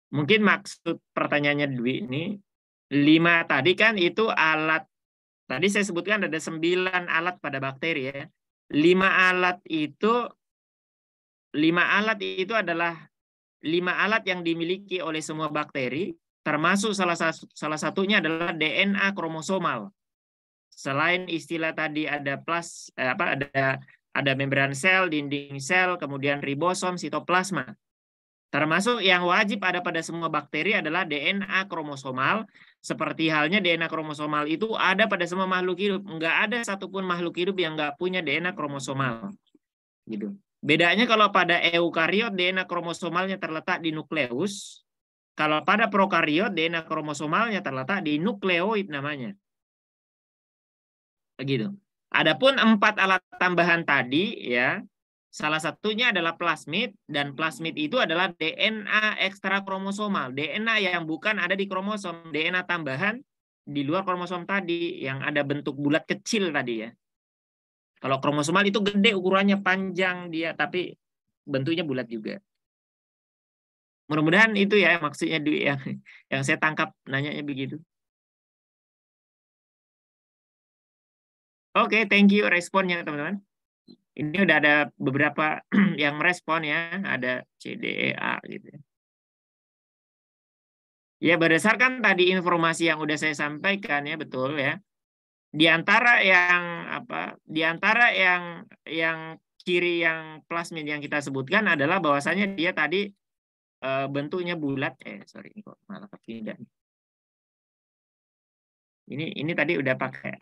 Mungkin maksud pertanyaannya Dwi ini, 5 tadi kan itu alat, tadi saya sebutkan ada 9 alat pada bakteri ya. 5 alat itu, 5 alat itu adalah 5 alat yang dimiliki oleh semua bakteri, termasuk salah satunya adalah DNA kromosomal. Selain istilah tadi ada ada membran sel, dinding sel, kemudian ribosom, sitoplasma. Termasuk yang wajib ada pada semua bakteri adalah DNA kromosomal. Seperti halnya DNA kromosomal itu ada pada semua makhluk hidup. Nggak ada satupun makhluk hidup yang nggak punya DNA kromosomal. Gitu. Bedanya kalau pada eukariot DNA kromosomalnya terletak di nukleus. Kalau pada prokariot DNA kromosomalnya terletak di nukleoid namanya. Begitu. Adapun 4 alat tambahan tadi ya, salah satunya adalah plasmid, dan plasmid itu adalah DNA ekstra kromosomal. DNA yang bukan ada di kromosom, DNA tambahan di luar kromosom tadi, yang ada bentuk bulat kecil tadi ya. Kalau kromosomal itu gede ukurannya, panjang dia, tapi bentuknya bulat juga. Mudah-mudahan itu ya maksudnya yang saya tangkap nanyanya begitu. Oke, thank you responnya teman-teman. Ini udah ada beberapa yang merespon ya, ada C, D, E, A gitu. Ya berdasarkan tadi informasi yang udah saya sampaikan ya, betul ya. Di antara yang kiri yang plasmid yang kita sebutkan adalah bahwasanya dia tadi bentuknya bulat. Sorry kok malah kepindah. Ini tadi udah pakai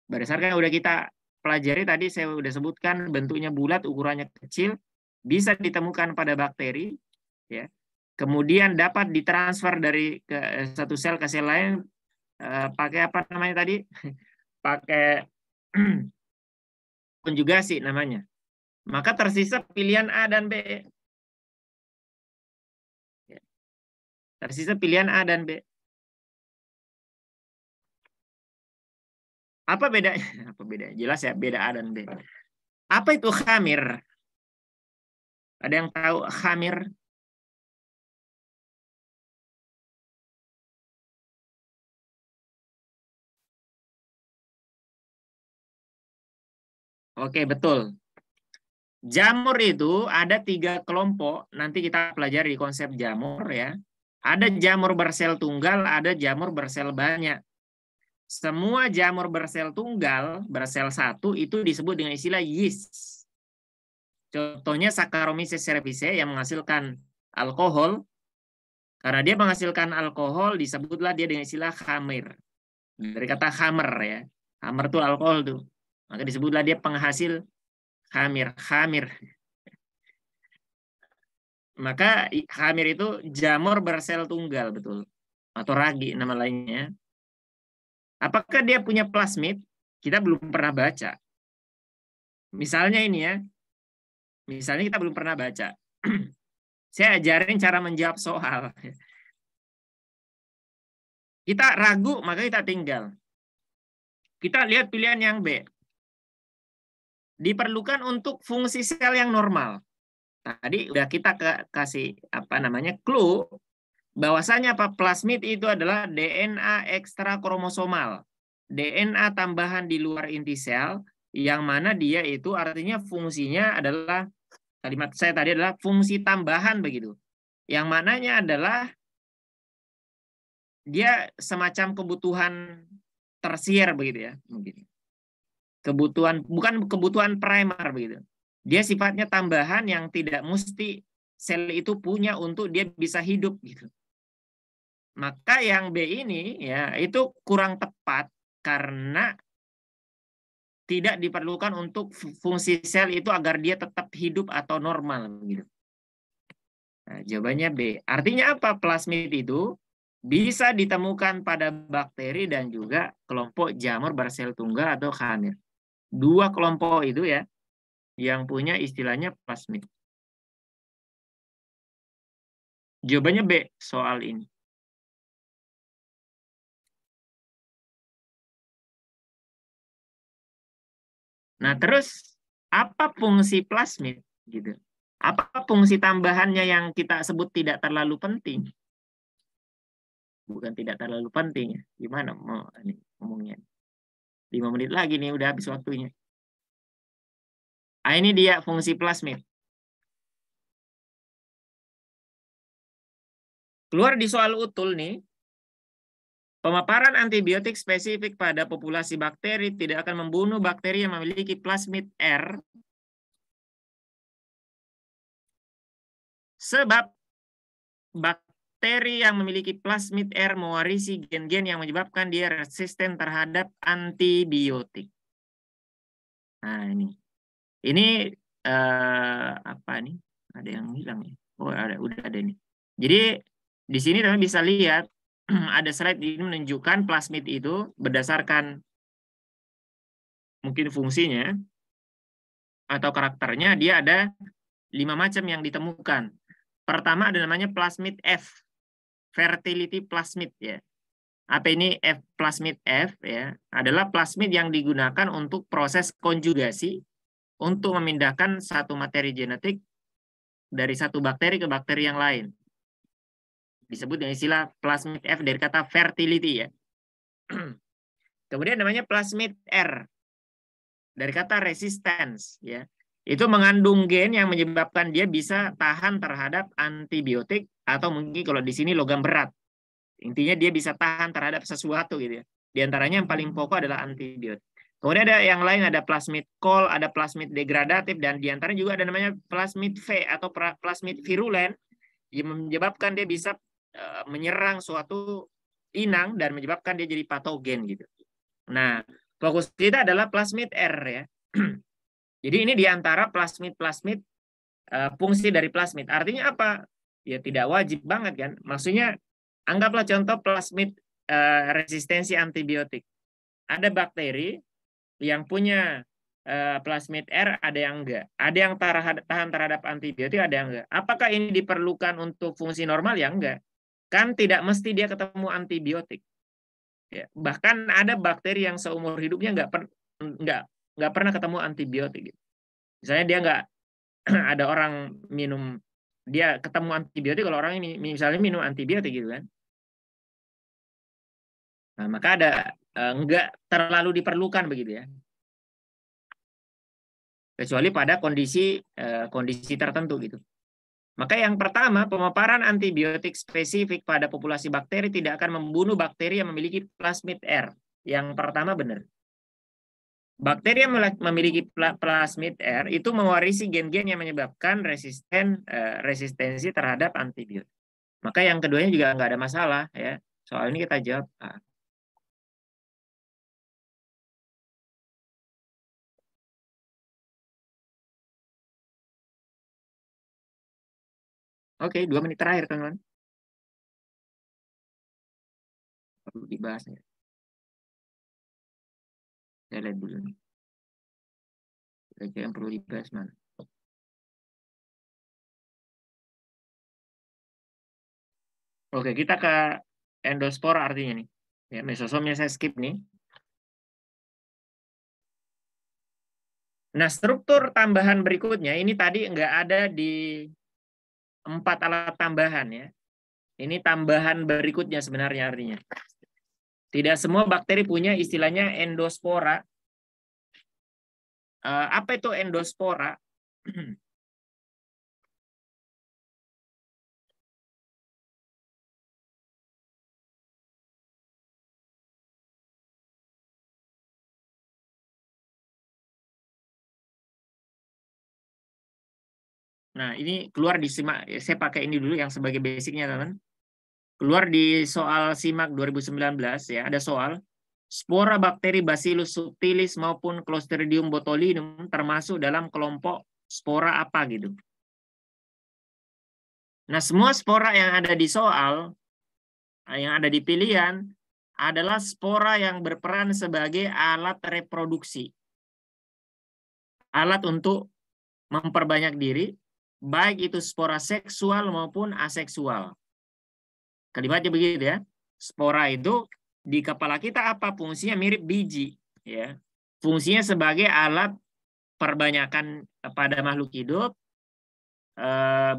berdasarkan yang udah kita pelajari tadi saya udah sebutkan bentuknya bulat, ukurannya kecil, bisa ditemukan pada bakteri ya. Kemudian dapat ditransfer dari satu sel ke sel lain pakai apa namanya tadi? Pakai konjugasi namanya. Maka tersisa pilihan A dan B. Tersisa pilihan A dan B. Apa bedanya? Apa bedanya? Jelas ya, beda A dan B. Apa itu khamir? Ada yang tahu khamir? Oke, betul. Jamur itu ada 3 kelompok. Nanti kita pelajari konsep jamur ya. Ada jamur bersel tunggal, ada jamur bersel banyak. Semua jamur bersel tunggal, bersel satu, itu disebut dengan istilah yeast. Contohnya Saccharomyces cerevisiae yang menghasilkan alkohol. Karena dia menghasilkan alkohol, disebutlah dia dengan istilah khamir. Dari kata khamer ya. Khamer itu alkohol tuh. Maka disebutlah dia penghasil khamir. Maka khamir itu jamur bersel tunggal, betul. Atau ragi nama lainnya. Apakah dia punya plasmid? Kita belum pernah baca. Misalnya ini ya. Misalnya kita belum pernah baca. Saya ajarin cara menjawab soal. Kita ragu, maka kita tinggal. Kita lihat pilihan yang B. Diperlukan untuk fungsi sel yang normal. Tadi udah kita kasih clue bahwasanya plasmid itu adalah DNA ekstra kromosomal, DNA tambahan di luar inti sel, yang mana dia itu artinya fungsinya adalah, kalimat saya tadi adalah fungsi tambahan begitu, yang mananya adalah dia semacam kebutuhan tersier begitu ya, mungkin kebutuhan, bukan kebutuhan primer begitu. Dia sifatnya tambahan yang tidak mesti sel itu punya untuk dia bisa hidup gitu. Maka yang B ini ya itu kurang tepat karena tidak diperlukan untuk fungsi sel itu agar dia tetap hidup atau normal gitu. Nah, jawabannya B. Artinya apa? Plasmid itu bisa ditemukan pada bakteri dan juga kelompok jamur bersel tunggal atau khamir. 2 kelompok itu ya yang punya istilahnya plasmid. Jawabannya B soal ini. Nah, terus apa fungsi plasmid gitu? Apa fungsi tambahannya yang kita sebut tidak terlalu penting? Bukan tidak terlalu penting. Gimana mau ini ngomongnya? 5 menit lagi nih udah habis waktunya. Ini dia fungsi plasmid. Keluar di soal utul nih. Pemaparan antibiotik spesifik pada populasi bakteri tidak akan membunuh bakteri yang memiliki plasmid R. Sebab bakteri yang memiliki plasmid R mewarisi gen-gen yang menyebabkan dia resisten terhadap antibiotik. Nah, ini. Ini apa nih? Ada yang hilang ya? Oh, udah ada nih. Jadi di sini teman bisa lihat ada slide ini menunjukkan plasmid itu berdasarkan mungkin fungsinya atau karakternya, dia ada 5 macam yang ditemukan. Pertama ada namanya plasmid F, fertility plasmid ya. Apa ini F plasmid F ya? Adalah plasmid yang digunakan untuk proses konjugasi untuk memindahkan satu materi genetik dari satu bakteri ke bakteri yang lain. Disebut dengan istilah plasmid F dari kata fertility ya. Kemudian namanya plasmid R dari kata resistance ya. Itu mengandung gen yang menyebabkan dia bisa tahan terhadap antibiotik atau mungkin kalau di sini logam berat. Intinya dia bisa tahan terhadap sesuatu gitu ya. Di antaranya yang paling pokok adalah antibiotik. Kemudian ada yang lain, ada plasmid col, ada plasmid degradatif, dan di antaranya juga ada namanya plasmid V atau plasmid virulen yang menyebabkan dia bisa menyerang suatu inang dan menyebabkan dia jadi patogen gitu. Nah, fokus kita adalah plasmid R ya. Jadi ini di antara plasmid-plasmid fungsi dari plasmid. Artinya apa? Ya tidak wajib banget kan. Maksudnya anggaplah contoh plasmid resistensi antibiotik. Ada bakteri yang punya plasmid R, ada yang enggak. Ada yang tahan terhadap antibiotik, ada yang enggak. Apakah ini diperlukan untuk fungsi normal? Ya enggak. Kan tidak mesti dia ketemu antibiotik. Ya, bahkan ada bakteri yang seumur hidupnya nggak pernah ketemu antibiotik. Gitu. Misalnya dia nggak ada orang minum, dia ketemu antibiotik kalau orang ini misalnya minum antibiotik gitu kan. Nah, maka ada nggak terlalu diperlukan begitu ya. kecuali pada kondisi tertentu gitu. Maka yang pertama, pemaparan antibiotik spesifik pada populasi bakteri tidak akan membunuh bakteri yang memiliki plasmid R. Yang pertama benar. Bakteri yang memiliki plasmid R itu mewarisi gen-gen yang menyebabkan resistensi terhadap antibiotik. Maka yang keduanya juga nggak ada masalah ya. Soal ini kita jawab A. Oke, 2 menit terakhir teman-teman. Perlu dibahas ya. Saya lihat dulu nih. Kira-kira yang perlu dibahas mana? Oke, kita ke endospora artinya nih. Ya, mesosomnya saya skip nih. Nah, struktur tambahan berikutnya ini tadi nggak ada di 4 alat tambahan ya. Ini tambahan berikutnya sebenarnya artinya. Tidak semua bakteri punya istilahnya endospora. Apa itu endospora? Nah, ini keluar di SIMAK. Saya pakai ini dulu yang sebagai basicnya, teman. Keluar di soal SIMAK 2019 ya, ada soal spora bakteri Bacillus subtilis maupun Clostridium botulinum termasuk dalam kelompok spora apa gitu. Nah, semua spora yang ada di soal, yang ada di pilihan, adalah spora yang berperan sebagai alat reproduksi. Alat untuk memperbanyak diri, baik itu spora seksual maupun aseksual. Kalimatnya begitu ya. Spora itu di kepala kita apa? Fungsinya mirip biji. Ya. Fungsinya sebagai alat perbanyakan pada makhluk hidup,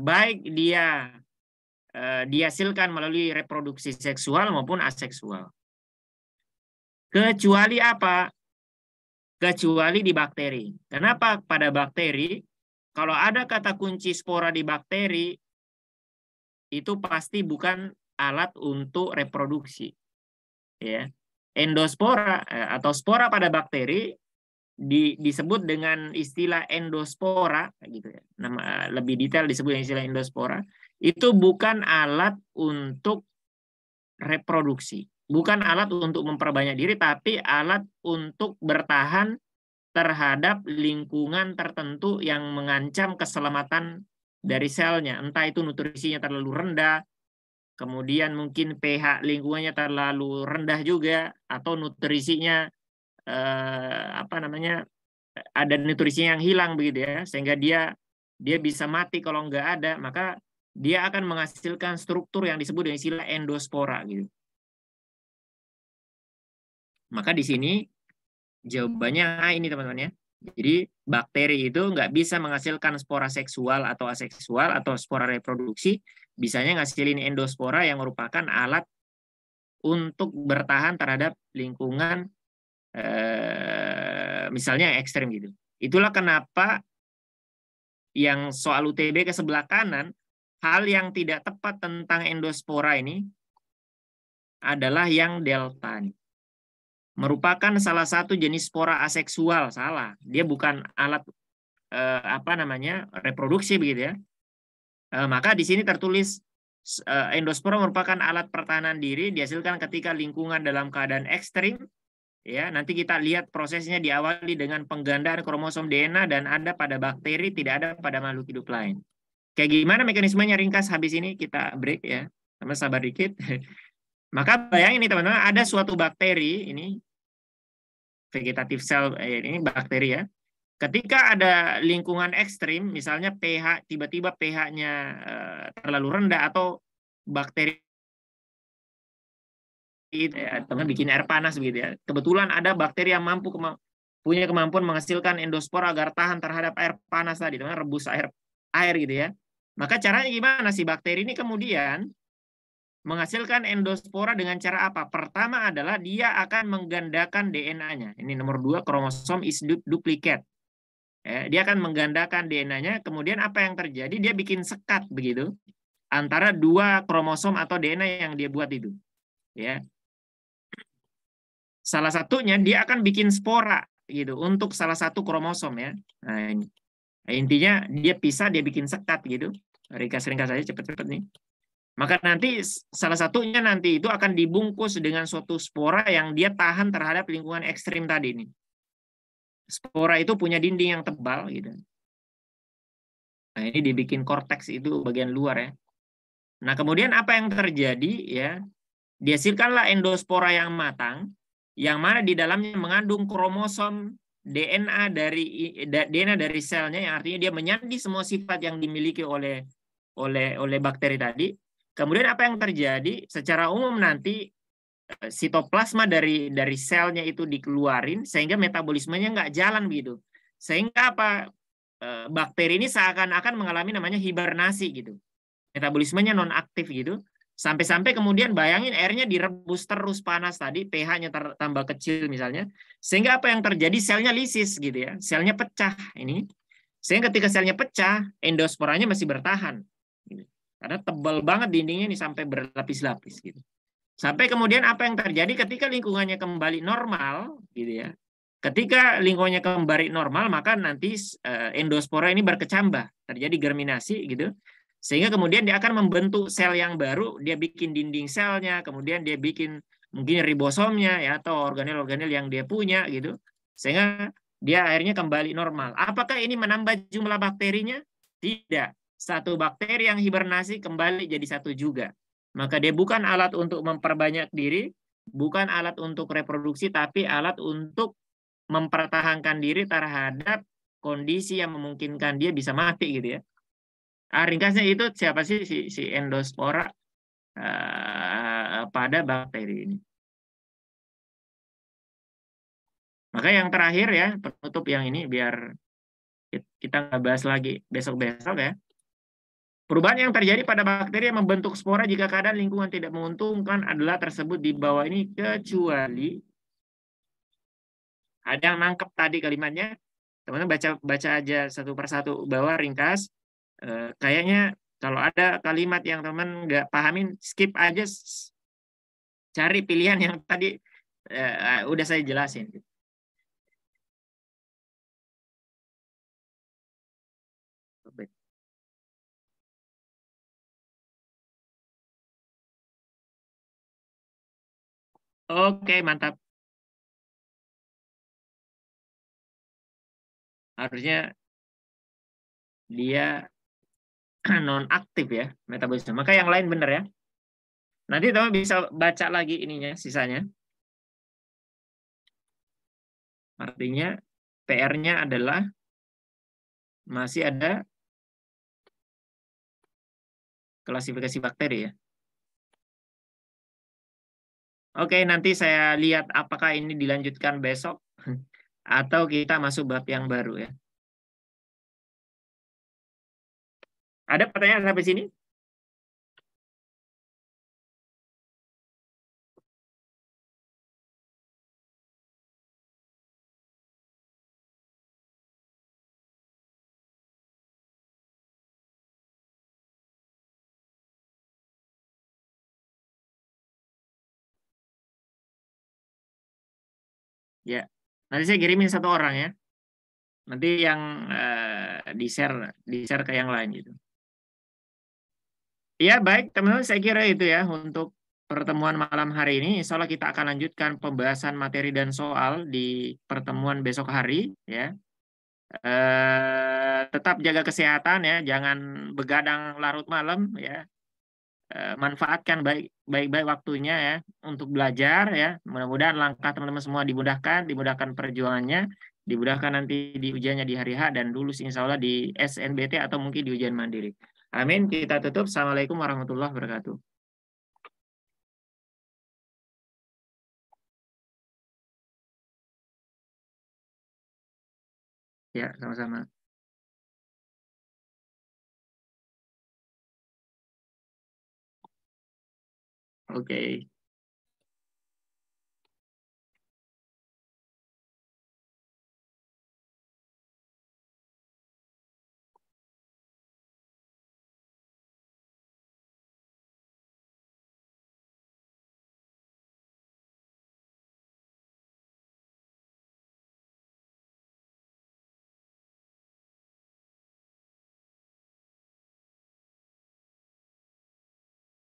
baik dia dihasilkan melalui reproduksi seksual maupun aseksual. Kecuali apa? Kecuali di bakteri. Kenapa pada bakteri? Kalau ada kata kunci spora di bakteri, itu pasti bukan alat untuk reproduksi. Ya. Endospora atau spora pada bakteri disebut dengan istilah endospora, gitu ya. Nama lebih detail disebut dengan istilah endospora. Itu bukan alat untuk reproduksi. Bukan alat untuk memperbanyak diri, tapi alat untuk bertahan terhadap lingkungan tertentu yang mengancam keselamatan dari selnya. Entah itu nutrisinya terlalu rendah, kemudian mungkin pH lingkungannya terlalu rendah juga, atau nutrisinya ada nutrisinya yang hilang begitu ya, sehingga dia bisa mati kalau nggak ada, maka dia akan menghasilkan struktur yang disebut dengan istilah endospora gitu. Maka di sini jawabannya A ini teman-teman ya. Jadi bakteri itu nggak bisa menghasilkan spora seksual atau aseksual atau spora reproduksi, bisanya ngasilin endospora yang merupakan alat untuk bertahan terhadap lingkungan misalnya yang ekstrem gitu. Itulah kenapa yang soal UTB ke sebelah kanan, hal yang tidak tepat tentang endospora ini adalah yang delta nih. Merupakan salah satu jenis spora aseksual, salah. Dia bukan alat reproduksi begitu ya. Maka di sini tertulis endospora merupakan alat pertahanan diri dihasilkan ketika lingkungan dalam keadaan ekstrim. Ya, nanti kita lihat prosesnya diawali dengan penggandaan kromosom DNA dan ada pada bakteri, tidak ada pada makhluk hidup lain. Kayak gimana mekanismenya ringkas, habis ini kita break ya. Sama sabar dikit. Maka bayangin nih teman-teman, ada suatu bakteri ini vegetative cell ini bakteri ya. Ketika ada lingkungan ekstrim, misalnya pH tiba-tiba pH-nya terlalu rendah atau bakteri teman bikin air panas begitu ya. Kebetulan ada bakteri yang punya kemampuan menghasilkan endospora agar tahan terhadap air panas tadi, teman rebus air gitu ya. Maka caranya gimana sih bakteri ini kemudian menghasilkan endospora dengan cara apa? Pertama adalah dia akan menggandakan DNA-nya. Ini nomor 2, kromosom is duplicate. Dia akan menggandakan DNA-nya, kemudian apa yang terjadi? Dia bikin sekat begitu antara dua kromosom atau DNA yang dia buat itu. Ya, salah satunya dia akan bikin spora gitu untuk salah satu kromosom ya. Nah, ini. Intinya dia pisah, dia bikin sekat gitu. Ringkas-ringkas saja cepat-cepat nih. Maka nanti salah satunya nanti itu akan dibungkus dengan suatu spora yang dia tahan terhadap lingkungan ekstrim tadi nih. Spora itu punya dinding yang tebal gitu. Nah, ini dibikin korteks itu bagian luar ya. Nah, kemudian apa yang terjadi ya? Dihasilkanlah endospora yang matang, yang mana di dalamnya mengandung kromosom DNA dari selnya, yang artinya dia menyandi semua sifat yang dimiliki oleh bakteri tadi. Kemudian apa yang terjadi? Secara umum nanti sitoplasma dari selnya itu dikeluarin sehingga metabolismenya nggak jalan begitu. Sehingga apa? Bakteri ini seakan-akan mengalami namanya hibernasi gitu. Metabolismenya non aktif gitu. Sampai-sampai kemudian bayangin airnya direbus terus panas tadi, pH-nya tambah kecil misalnya. Sehingga apa yang terjadi? Selnya lisis gitu ya. Selnya pecah ini. Sehingga ketika selnya pecah, endosporanya masih bertahan. Gitu. Karena tebal banget dindingnya ini sampai berlapis-lapis gitu. Sampai kemudian apa yang terjadi ketika lingkungannya kembali normal gitu ya. Ketika lingkungannya kembali normal, maka nanti endospora ini berkecambah, terjadi germinasi gitu. Sehingga kemudian dia akan membentuk sel yang baru, dia bikin dinding selnya, kemudian dia bikin mungkin ribosomnya ya atau organel-organel yang dia punya gitu. Sehingga dia akhirnya kembali normal. Apakah ini menambah jumlah bakterinya? Tidak. Satu bakteri yang hibernasi kembali jadi satu juga. Maka dia bukan alat untuk memperbanyak diri, bukan alat untuk reproduksi, tapi alat untuk mempertahankan diri terhadap kondisi yang memungkinkan dia bisa mati gitu ya. Ringkasnya itu siapa sih si endospora pada bakteri ini. Maka yang terakhir ya, penutup yang ini biar kita nggak bahas lagi besok-besok ya. Perubahan yang terjadi pada bakteri yang membentuk spora jika keadaan lingkungan tidak menguntungkan adalah tersebut di bawah ini kecuali ada yang nangkep tadi kalimatnya. Teman-teman baca aja satu persatu bawah ringkas. Kayaknya kalau ada kalimat yang teman nggak pahamin, skip aja, cari pilihan yang tadi udah saya jelasin. Oke, mantap. Harusnya dia non aktif ya metabolisme. Maka yang lain benar ya. Nanti teman bisa baca lagi ininya sisanya. Artinya PR-nya adalah masih ada klasifikasi bakteri ya. Oke, nanti saya lihat apakah ini dilanjutkan besok atau kita masuk bab yang baru ya. Ada pertanyaan sampai sini? Ya. Nanti saya kirimin satu orang ya. Nanti yang di-share ke yang lain gitu. Ya, baik teman-teman, saya kira itu ya untuk pertemuan malam hari ini. Insya Allah kita akan lanjutkan pembahasan materi dan soal di pertemuan besok hari ya. Tetap jaga kesehatan ya, jangan begadang larut malam ya. Manfaatkan baik-baik waktunya ya untuk belajar ya. Mudah-mudahan langkah teman-teman semua dimudahkan perjuangannya, dimudahkan nanti di ujiannya di hari H dan lulus insya Allah di SNBT atau mungkin di ujian mandiri. Amin. Kita tutup. Assalamualaikum warahmatullahi wabarakatuh. Ya, sama-sama. Oke.